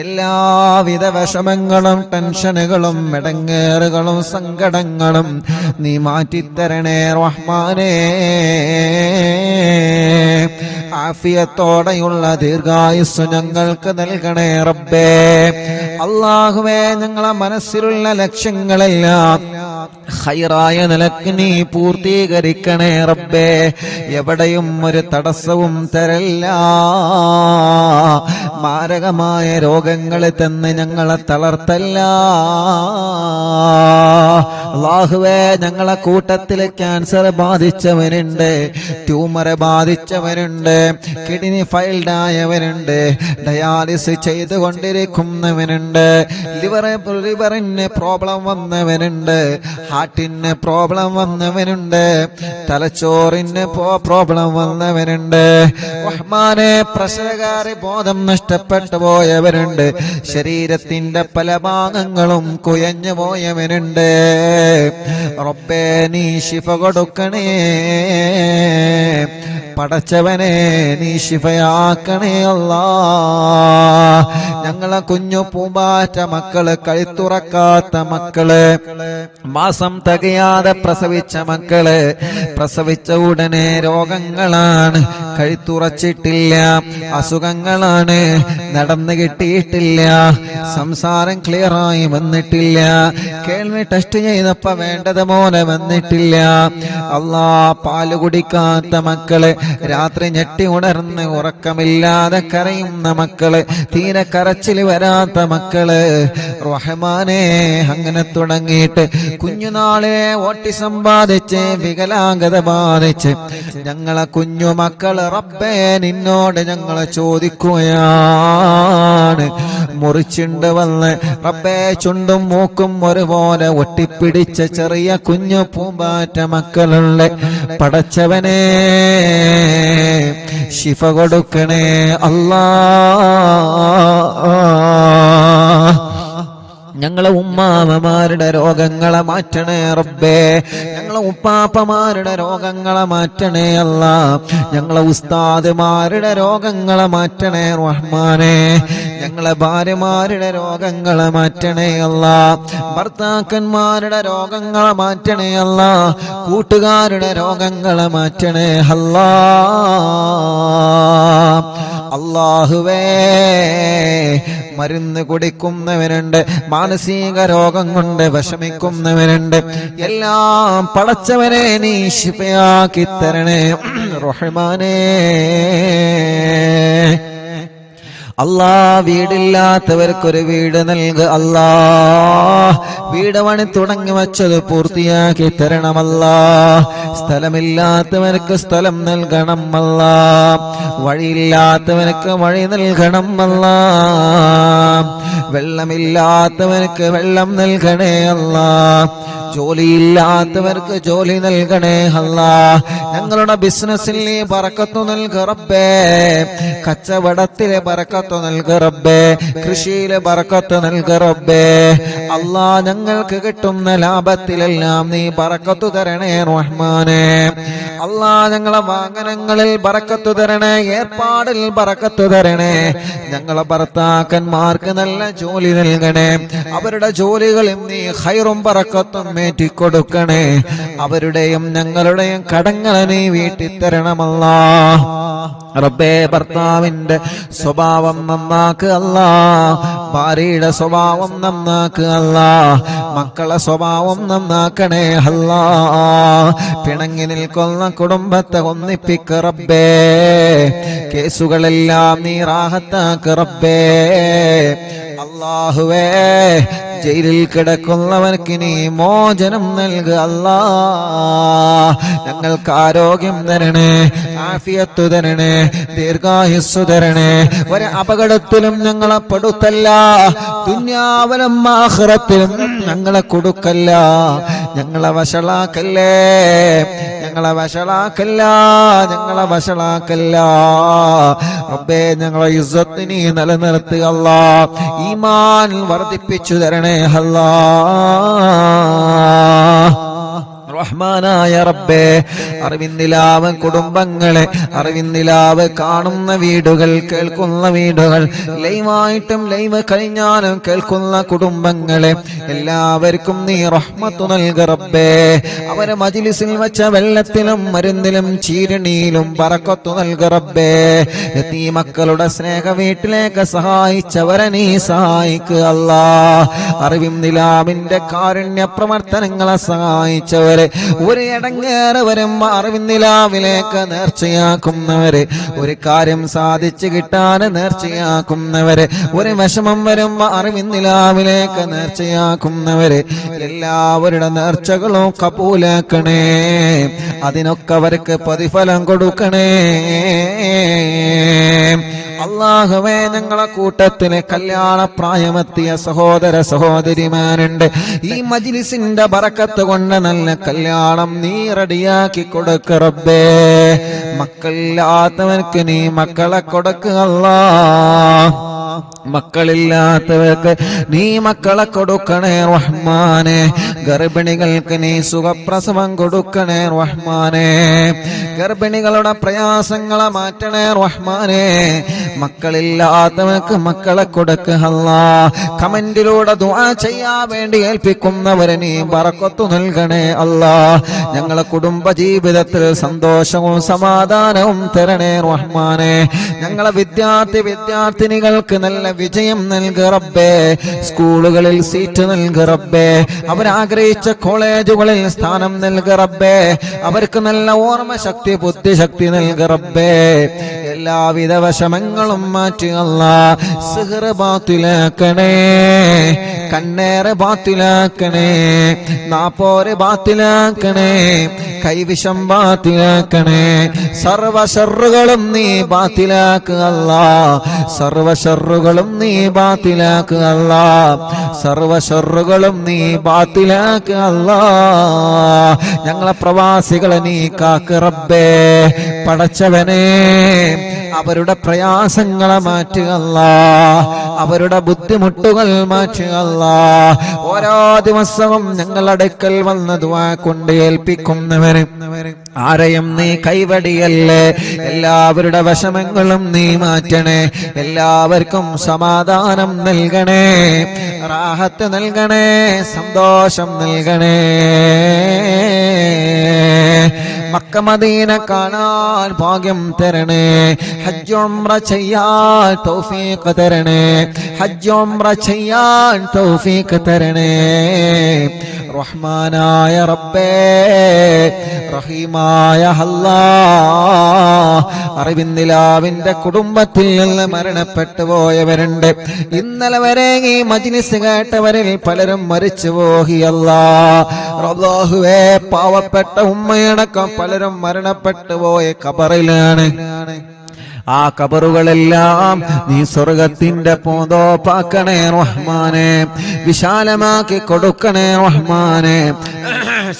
എല്ലാവിധ വിഷമങ്ങളും ടെൻഷനുകളും ഇടങ്ങേറുകളും സങ്കടങ്ങളും നീ മാറ്റിത്തരണേ റഹ്മാനേ ആഫിയത്തോടെയുള്ള ദീർഘായുസ് ഞങ്ങൾക്ക് നൽകണേ റബ്ബേ അല്ലാഹുവേ ഞങ്ങളെ മനസ്സിലുള്ള ലക്ഷ്യങ്ങളെല്ലാം ഖൈറായ നിലക്ക് നീ പൂർത്തീകരിക്കണേ റബ്ബേ എവിടെയും ഒരു തടസ്സവും തരല്ല മാരകമായ രോഗങ്ങൾ തന്ന് ഞങ്ങളെ തളർത്തല്ല അല്ലാഹുവേ ഞങ്ങളെ കൂട്ടത്തിൽ ക്യാൻസർ ബാധിച്ചവരുണ്ട് ട്യൂമർ ബാധിച്ചവരുണ്ട് കിഡ്നി ഫെയിൽഡ് ആയവരുണ്ട് ഡയാലിസിസ് ചെയ്തുകൊണ്ടിരിക്കുന്നവനുണ്ട് ലിവറിന് പ്രോബ്ലം വന്നവനുണ്ട് ഹാർട്ടിന് പ്രോബ്ലം വന്നവനുണ്ട് തലച്ചോറിന് പ്രോബ്ലം വന്നവനുണ്ട് റഹ്മാനെ പ്രഷറുകാരി ബോധം നഷ്ടപ്പെട്ടു പോയവരുണ്ട് ശരീരത്തിന്റെ പല ഭാഗങ്ങളും കുയഞ്ഞു പോയവനുണ്ട് റബ്ബേ നീ ശിഫ കൊടുക്കണേ പടച്ചവനെ നീ ശിഫയാക്കണേ അല്ലാ. ഞങ്ങളെ കുഞ്ഞു പൂമ്പാറ്റ മക്കള്, കഴുത്തുറക്കാത്ത മക്കള്, മാസം തികയാതെ പ്രസവിച്ച മക്കള്, പ്രസവിച്ച ഉടനെ രോഗങ്ങളാണ്, കഴുത്തുറച്ചിട്ടില്ല, അസുഖങ്ങളാണ്, നടന്നു കിട്ടിയിട്ടില്ല, സംസാരം ക്ലിയറായി വന്നിട്ടില്ല, കേൾവി ടെസ്റ്റ് ചെയ്തപ്പോ വേണ്ടത് പോലെ വന്നിട്ടില്ല. അല്ലാ, പാല് കുടിക്കാത്ത മക്കള്, രാത്രി ഞെട്ടി ഉണർന്ന് ഉറക്കമില്ലാതെ കരയുന്ന മക്കള്, തീരെ കരച്ചിൽ വരാത്ത മക്കള്, റഹ്മാനേ അങ്ങനെ തുടങ്ങിയിട്ട് കുഞ്ഞുനാളെ ഓട്ടിസം ബാധിച്ച് വികലാംഗത ബാധിച്ച് ഞങ്ങളെ കുഞ്ഞു മക്കള് റബ്ബേ നിന്നോട് ഞങ്ങൾ ചോദിക്കുകയാണ്. മുറിച്ചുണ്ട് വന്ന് റബ്ബേ ചുണ്ടും മൂക്കും ഒരുപോലെ ഒട്ടിപ്പിടിച്ച ചെറിയ കുഞ്ഞു പൂമ്പാറ്റ മക്കളുള്ള പടച്ചവനെ ശിഫ കൊടുക്കണേ അല്ലാ. ഞങ്ങളെ ഉമ്മാമമാരുടെ രോഗങ്ങളെ മാറ്റണേ റബ്ബേ, ഞങ്ങളെ ഉപ്പാപ്പമാരുടെ രോഗങ്ങളെ മാറ്റണേ അല്ലാ, ഞങ്ങളെ ഉസ്താദുമാരുടെ രോഗങ്ങളെ മാറ്റണേ റഹ്മാനേ, ഞങ്ങളെ ഭാര്യമാരുടെ രോഗങ്ങളെ മാറ്റണേ അല്ലാ, ഭർത്താക്കന്മാരുടെ രോഗങ്ങളെ മാറ്റണേ അല്ലാ, കൂട്ടുകാരുടെ രോഗങ്ങളെ മാറ്റണേ അല്ലാ. അല്ലാഹുവേ, മരുന്ന് കുടിക്കുന്നവരുണ്ട്, മാനസിക രോഗം കൊണ്ട് വിഷമിക്കുന്നവരുണ്ട്, എല്ലാം പടച്ചവനെ നീ ശിഫയാക്കി തരണേ റഹ്മാനേ. അല്ലാ, വീടില്ലാത്തവർക്കൊരു വീട് നൽകുക അല്ലാ, വീട് പണി തുടങ്ങി വച്ചത് പൂർത്തിയാക്കി തരണമല്ലാ, സ്ഥലമില്ലാത്തവർക്ക് സ്ഥലം നൽകണം അല്ലാ, വഴിയില്ലാത്തവർക്ക് വഴി നൽകണം അല്ലാ, വെള്ളമില്ലാത്തവർക്ക് വെള്ളം നൽകണേ അല്ലാ, ജോലിയില്ലാത്തവർക്ക് ജോലി നൽകണേ അല്ലാ, ഞങ്ങളുടെ ബിസിനസ്സിൽ നീ ബറക്കത്ത് നൽക റബ്ബേ, കച്ചവടത്തിലെ ബറക്കത്ത് നൽക റബ്ബേ, കൃഷിയിലെ ബറക്കത്ത് നൽക റബ്ബേ. അല്ലാ, ഞങ്ങൾക്ക് കിട്ടുന്ന ലാഭത്തിലെല്ലാം നീ ബറക്കത്ത് തരണേ റഹ്മാനേ. അല്ലാ, ഞങ്ങളെ വാഹനങ്ങളിൽ ബറക്കത്ത് തരണേ, ഏർപ്പാടിൽ ബറക്കത്ത് തരണേ, ഞങ്ങളെ ഭർത്താക്കന്മാർക്ക് നല്ല ജോലി നൽകണേ, അവരുടെ ജോലികളിൽ നീ ഖൈറും ബറക്കത്തും കൊടുക്കണേ, അവരുടെയും ഞങ്ങളുടെയും കടങ്ങളെ നീ വീട്ടി തരണമല്ലാ റബ്ബേ. ഭർത്താവിന്റെ സ്വഭാവം നന്നാക്കുക അല്ലാ, ഭാര്യയുടെ സ്വഭാവം നന്നാക്കുക അല്ലാ, മക്കളെ സ്വഭാവം നന്നാക്കണേ അല്ലാ, പിണങ്ങി നിൽക്കുന്ന കുടുംബത്തെ ഒന്നിപ്പിക്ക റബ്ബേ, കേസുകളെല്ലാം നീ റാഹത്താക്ക റബ്ബേ. അല്ലാഹുവേ, ജയിലിൽ കിടക്കുന്നവർക്ക് നീ മോചനം നൽകുക അല്ലാ, ഞങ്ങൾക്ക് ആരോഗ്യം തരണേ, ആഫിയത്ത് തരണേ, ദീർഘായുസ്സു തരണേ, ഒരു അപകടത്തിലും ഞങ്ങളെ പെടുത്തല്ല, ദുനിയാവിലും ആഖിറത്തിലും ഞങ്ങളെ കൊടുക്കല്ല, ഞങ്ങളെ വഷളാക്കല്ലേ, ഞങ്ങളെ വഷളാക്കല്ല, ഞങ്ങളെ വഷളാക്കല്ല റബ്ബേ. ഞങ്ങളെ ഇസ്സത്ത് നീ നിലനിർത്തുക അല്ലാ, ഈമാൻ വർദ്ധിപ്പിച്ചു തരണേ അല്ലാ റഹ്മാനായ റബ്ബേ. അറിവിന്ദിലാവ് കുടുംബങ്ങളെ, അറിവിന്ദിലാവ് കാണുന്ന വീടുകൾ, കേൾക്കുന്ന വീടുകൾ, ലൈവായിട്ടും ലൈവ് കഴിഞ്ഞാലും കേൾക്കുന്ന കുടുംബങ്ങളെ എല്ലാവർക്കും നീ റഹ്മത്ത് നൽക റബ്ബേ. അവരെ മജ്ലിസിൽ വെച്ച വെള്ളത്തിലും മരുന്നിലും ചീരണിയിലും ബറക്കത്ത് നൽക റബ്ബേ. ഈ മക്കളുടെ സ്നേഹ വീട്ടിലേക്ക് സഹായിച്ചവരെ നീ സഹായിക്കുക അല്ലാ. അറിവിന്ദിലാവിന്റെ കാരുണ്യ പ്രവർത്തനങ്ങളെ സഹായിച്ചവരെ, ഒരു ഇടങ്ങേറ് വരുമ്പോ അറിവിന്ദിലാവിലേക്ക് നേർച്ചയാക്കുന്നവര്, ഒരു കാര്യം സാധിച്ചു കിട്ടാൻ നേർച്ചയാക്കുന്നവര്, ഒരു വിഷമം വരുമ്പോ അറിവിന്ദിലാവിലേക്ക് നേർച്ചയാക്കുന്നവര്, എല്ലാവരുടെ നേർച്ചകളും കബൂലാക്കണേ, അതിനൊക്കെ അവർക്ക് പ്രതിഫലം കൊടുക്കണേ അല്ലാഹുവേ. ഞങ്ങളെ കൂട്ടത്തിലെ കല്യാണ പ്രായമെത്തിയ സഹോദര സഹോദരിമാരുണ്ട്, ഈ മജ്ലിസിന്റെ ബറക്കത്ത് കൊണ്ട് നല്ല കല്യാണം നീ റെഡിയാക്കി കൊടുക്ക റബ്ബേ. മക്കളില്ലാത്തവർക്ക് നീ മക്കളെ കൊടുക്കുക അല്ലാ. മക്കളില്ലാത്തവർക്ക് നീ മക്കളെ കൊടുക്കണേ റഹ്മാനെ. ഗർഭിണികൾക്ക് നീ സുഖപ്രസവം കൊടുക്കണേ റഹ്മാനെ. ഗർഭിണികളുടെ പ്രയാസങ്ങളെ മാറ്റണേ റഹ്മാനെ. മക്കളില്ലാത്തവർക്ക് മക്കളെ കൊടുക്കുക അല്ലാ. കമന്റിലൂടെ ദുആ ചെയ്യാൻ വേണ്ടി ഏൽപ്പിക്കുന്നവരെ നീ ബറക്കത്ത് നൽകണേ അല്ലാ. ഞങ്ങളെ കുടുംബ ജീവിതത്തിൽ സന്തോഷവും സമാധാനവും തരണേ റഹ്മാനെ. ഞങ്ങളെ വിദ്യാർത്ഥിനികൾക്ക് നല്ല വിജയം നൽകുക റബ്ബേ. സ്കൂളുകളിൽ സീറ്റ് നൽകുക റബ്ബേ. അവരാഗ്രഹിച്ച കോളേജുകളിൽ സ്ഥാനം നൽകുക റബ്ബേ. അവർക്ക് നല്ല ഓർമ്മശക്തി ബുദ്ധിശക്തി നൽകുക റബ്ബേ. എല്ലാവിധ വിഷമങ്ങളും മാറ്റി അല്ലാ. സിഹ്ർ ബാത്തിലാക്കണേ, കണ്ണേറ് ബാത്തിലാക്കണേ, നാപ്പോര് ബാത്തിലാക്കണേ, കൈവിഷം ബാത്തിലാക്കണേ. സർവ ശർറുകളും നീ ബാത്തിലാക്കുക അല്ലാ. സർവ ശർറുകളും നീ ബാത്തിലാക്കുക അല്ലാ. സർവ ശർറുകളും നീ ബാത്തിലാക്കുക അല്ലാ. ഞങ്ങളെ പ്രവാസികളെ നീ കാക്ക് റബ്ബേ. പടച്ചവനെ അവരുടെ പ്രയാസങ്ങളെ മാറ്റുക അല്ലാ. അവരുടെ ബുദ്ധിമുട്ടുകൾ മാറ്റുക അല്ലാ. ഓരോ ദിവസവും ഞങ്ങളുടെ അടുക്കൽ വന്ന് ദുആ കൊണ്ട് ഏൽപ്പിക്കുന്നവരെ ആരെയും നീ കൈവടിയല്ലേ. എല്ലാവരുടെ വിഷമങ്ങളും നീ മാറ്റണേ. എല്ലാവർക്കും സമാധാനം നൽകണേ, റാഹത്ത് നൽകണേ, സന്തോഷം നൽകണേ. മക്ക മദീന കാണാൻ ഭാഗ്യം തരണേ. ഹജ്ജ് ഉംറ ചെയ്യാൻ തൗഫീഖ് തരണേ. ഹജ്ജ് ഉംറ ചെയ്യാൻ തൗഫീഖ് തരണേ. റഹ്മാനായ റബ്ബേ, റഹീമായ അല്ലാഹ്. അറിവിന്ദിലാവിന്റെ കുടുംബത്തിൽ നിന്ന് മരണപ്പെട്ടു പോയവരുണ്ട്. ഇന്നലെ വരെ ഈ മജ്ലിസ് കേട്ടവരിൽ പലരും മരിച്ചു പോയി അല്ലാഹ്. അല്ലാഹുവേ, പാവപ്പെട്ട ഉമ്മയടക്കം പലരും മരണപ്പെട്ടു പോയ ഖബറിലാണ്. ആ ഖബറുകളെല്ലാം നീ സ്വർഗത്തിന്റെ പൂന്തോപ്പാക്കണേ റഹ്മാനെ. വിശാലമാക്കി കൊടുക്കണേ റഹ്മാനെ.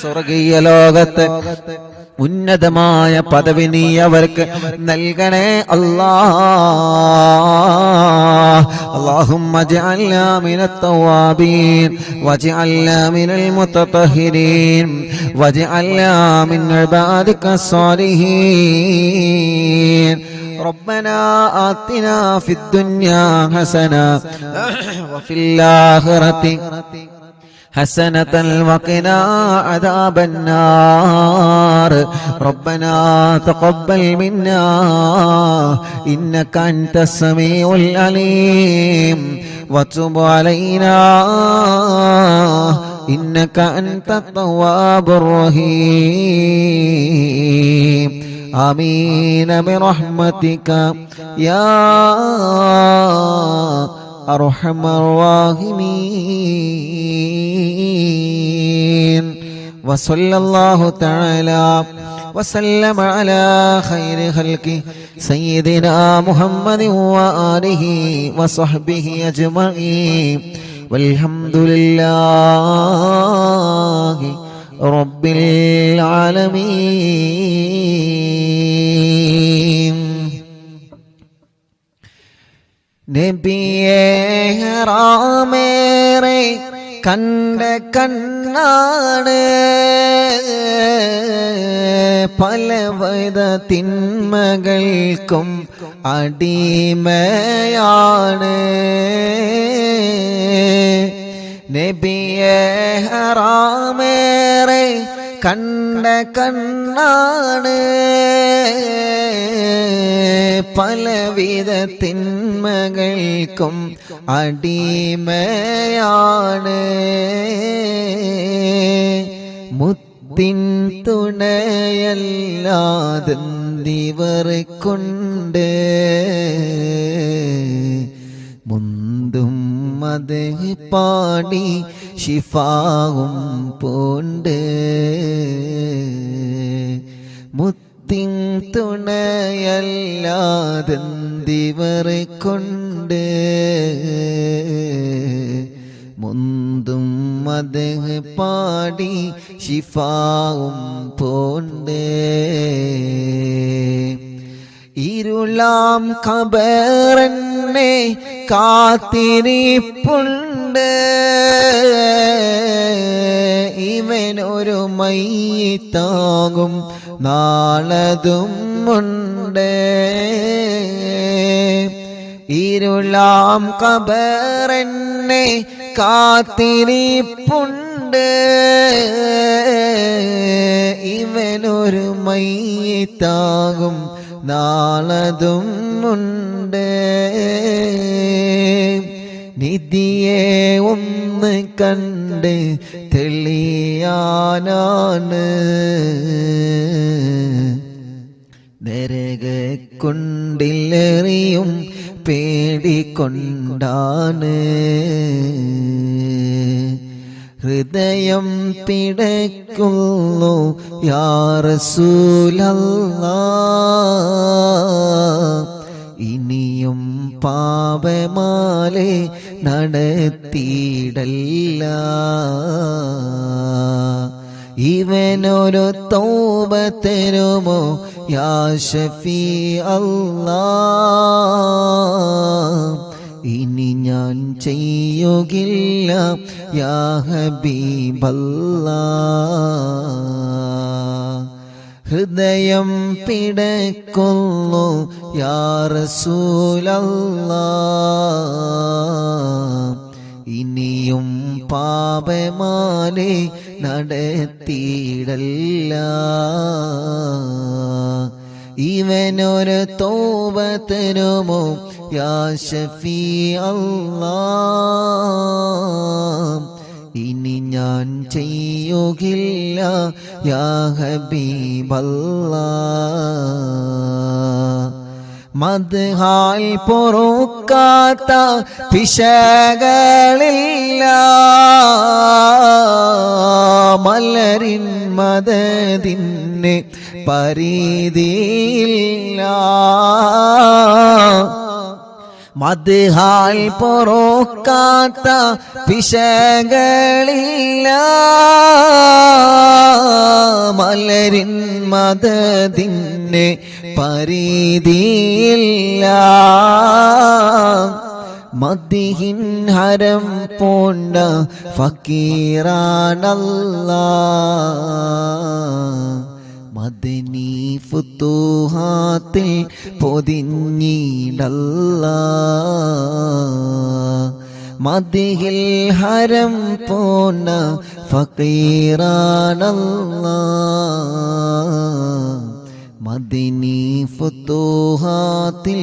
സ്വർഗീയ ലോകത്ത് ഉന്നതമായ പദവി നീ അവർക്ക് നൽകണേ അല്ലാഹ്. അല്ലാഹുമ്മ ജഅൽനാ മിനത് തവ്വാബീൻ വജഅൽനാ മിനൽ മുതതഹിരീൻ വജഅൽനാ മിൻ ഇബാദിക സ്വാലിഹീൻ. ربنا آتنا في الدنيا حسنة وفي الآخرة حسنة وقنا عذاب النار. ربنا تقبل منا إنك أنت السميع العليم وتب علينا إنك أنت التواب الرحيم. آمين برحمتك يا أرحم الراحمين. وصلى الله تعالى وسلم على خير خلقه سيدنا محمد وآله وصحبه أجمعين. والحمد لله رب العالمين. നബിയേ ഹറാമേറെ കണ്ട കണ്ണാണ്, പലവിധ തിന്മകൾക്കും അടിമയാണ്. നബിയേ ഹറാമേറെ കണ്ട കണ്ണാണ്, പലവിധ തിന്മകൾക്കും അടിമയാണ്. മുത്തിൻ തുണയല്ലാതെന്തിവർ കൊണ്ട് മുന്തും അത് പാടി ശിഫാവും പോണ്ട്. മുത്തിൻ തുണയല്ലാതെന്തിവർ കൊണ്ട് മുന്തും അത് പാടി ശിഫാവും പോണ്ട്. ഇരുളാം ഖബറൻ എന്നെ കാത്തിരിപ്പുണ്ട് ഇവനൊരു മയ്യിത്താകും നാളതും ഉണ്ട് ഇരുളാം ഖബറെന്നെ കാത്തിരിപ്പുണ്ട് ഇവനൊരു മയ്യിത്താകും നാളതും ഉണ്ട് നിധിയെ ഒന്ന് കണ്ട് തെളിയാനാണ് നരകക്കുണ്ടിലെറിയും പേടിക്കൊണ്ടാണ് ഹൃദയം പിടയ്ക്കുന്നു യാ റസൂലല്ലാഹ് ഇനിയും പാപമാലെ നടത്തിയിടല്ല ഇവനൊരു തൗബ തരുമോ യാ ഷഫീ അല്ലാഹ് ഇനി ഞാൻ ചെയ്യുകില്ല യാ ഹബീബല്ലാഹ് ഹൃദയം പിടയ്ക്കുന്നു യാ റസൂലല്ലാഹ് ഇനിയും പാപമാലെ നടത്തിയിടല്ല ഇവനൊരു തൗബ തരുമോ യാ ഷഫീ അല്ലാഹ് ഇനി ഞാൻ ചെയ്യുകില്ല യാ ഹബീബല്ലാഹ് മദ്ഹാൽ പൊറുക്കാത്ത പിശകളില്ല മലരിൻ മദദിന് പരിധിയില്ല മദ്ഹാൽ പൊറുക്കാത്ത പിശകളില്ല മലരിൻ മദദിന് പരിധിയില്ല മദ്ഹിൻ ഹരം പോണ്ട ഫക്കീറാനല്ലാഹ് മദനി ഫുതുഹാത്തിൽ പൊതിഞ്ഞിടല്ലാഹ് മദ്ഹിൽ ഹരം പോണ്ട ഫക്കീറാനല്ലാഹ് മദനി ഫുതുഹാത്തിൽ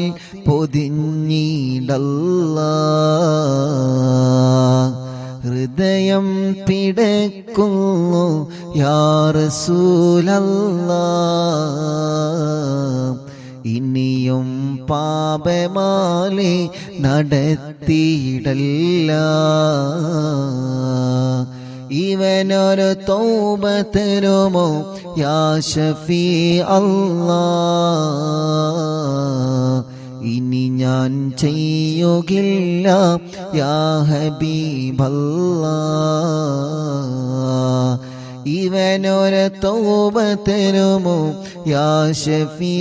പൊതിഞ്ഞിടല്ലാഹ് ഹൃദയം പിടയ്ക്കുന്നു യാ റസൂലല്ലാഹ് ഇനിയും പാപമാലെ നടത്തിയിടല്ല ഇവനൊരു തൗബ തരുമോ യാ ഷഫീ അല്ലാഹ് ഇനി ഞാൻ ചെയ്യുകില്ല യാ ഹബീബല്ലാഹ് ഇവനൊരു തൗബ തരുമോ യാ ഷഫീ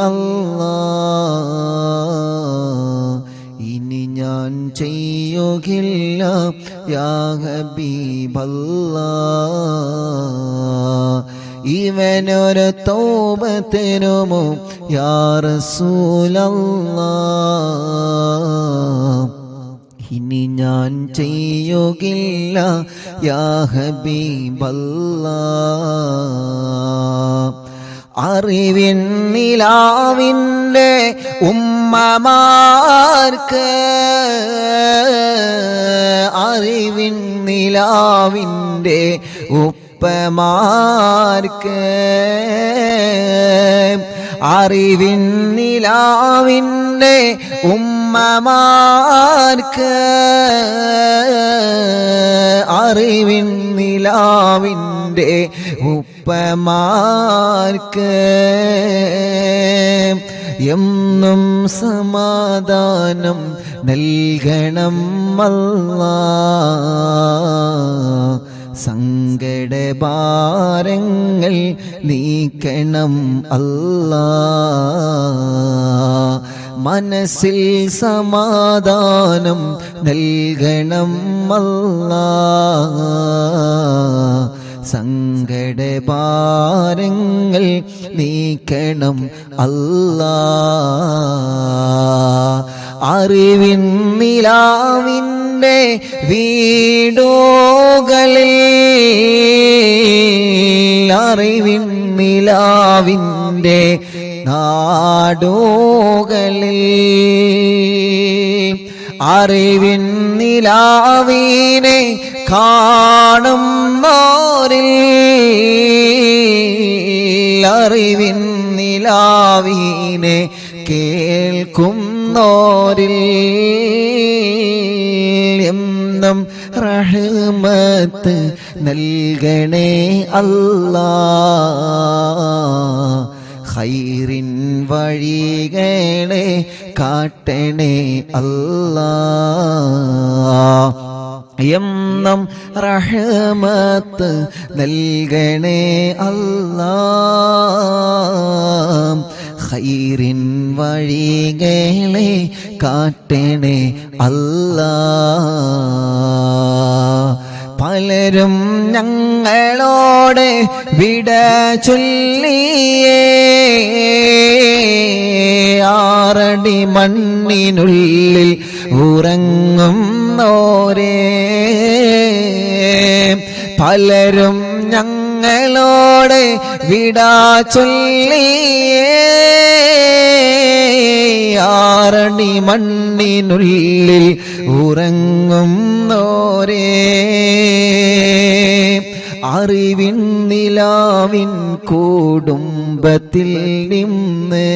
അല്ലാഹ് ഇനി ഞാൻ ചെയ്യുകില്ല യാ ഹബീബല്ലാഹ് ഇവനൊരു തൗബ തരുമോ യാ റസൂലല്ലാഹ് ഇനി ഞാൻ ചെയ്യുകില്ല യാ ഹബീബല്ലാഹ് അറിവിൻ നിലാവിൻ്റെ ഉമ്മമാർക്ക് അറിവിൻ നിലാവിൻ്റെ ഉപ്പമാർക്ക് അറിവിൻ നിലാവിൻ്റെ ഉമ്മമാർക്ക് അറിവിൻ നിലാവിൻ്റെ ഉപ്പമാർക്ക് എന്നും സമാധാനം നൽകണം അല്ലാഹ് സങ്കടഭാരങ്ങൾ നീക്കണം അല്ലാഹ് മനസ്സിൽ സമാധാനം നൽകണം അല്ലാ സങ്കടഭാരങ്ങൾ നീക്കണം അല്ലാ അറിവിൻ നിലാവിൻ്റെ വീടുകളിൽ അറിവിൻ നിലാവിൻ്റെ നാടുകളിൽ അറിവിൻ നിലാവിനെ കാണുന്നോരിൽ അറിവിൻ നിലാവിനെ കേൾക്കുന്നോരിൽ എന്നും റഹ്മത്ത് നൽകണേ അല്ലാ ഖൈറിൻ വഴികളെ കാട്ടണേ അല്ലാ എന്നും റഹ്മത്ത് നൽകണേ അല്ലാ ഖൈറിൻ വഴികളെ കാട്ടണേ അല്ലാ പലരും ഞങ്ങളോട് വിട ചൊല്ലിയേ ആറടി മണ്ണിനുള്ളിൽ ഉറങ്ങുന്നോരേ പലരും ഞങ്ങളോട് വിട ചൊല്ലിയേ ആറടി മണ്ണിനുള്ളിൽ ഉറങ്ങുന്നോരേ അറിവിൻ നിലാവിൻ കുടുംബത്തിൽ നിന്ന്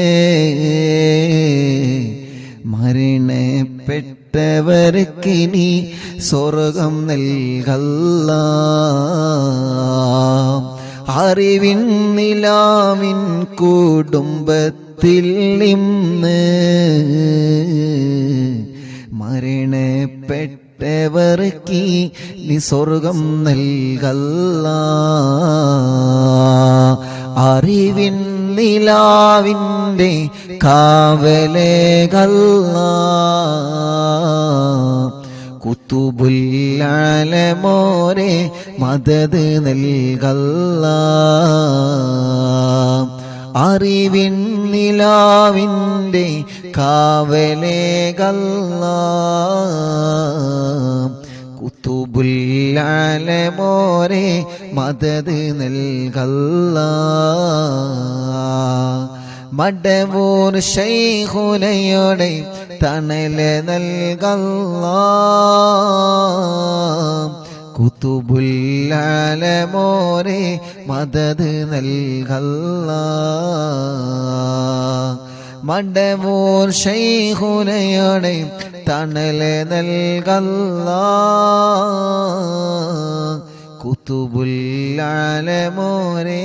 മരണപ്പെട്ടവർക്കിനി സ്വർഗം നൽകല്ലാ അറിവിൻ നിലാവിൻ കുടുംബത്തിൽ നിന്ന് മരണപ്പെട്ടവർക്ക് നീ സ്വർഗം നൽകല്ലാ അറിവിൻ നിലാവിൻ്റെ കാവലേകല്ലാ കുത്തുബുൽ ആലമോരെ മദദ് നൽകല്ലാ അറിവിൻ നിലാവിൻ്റെ കാവലേകല്ലാ കുത്തുബുൽ ആലമോരെ മദദ് നൽകല്ലാ മടവൂർ ശൈഖുനയുടെ തണല് നൽകല്ലാ കുത്തുബുൽ ആലമോരെ മദദ് നൽകല്ലാ മടവൂർ ശൈഖുനയുടെ തണല് നൽകല്ലാ കുത്തുബുൽ ആലമോരെ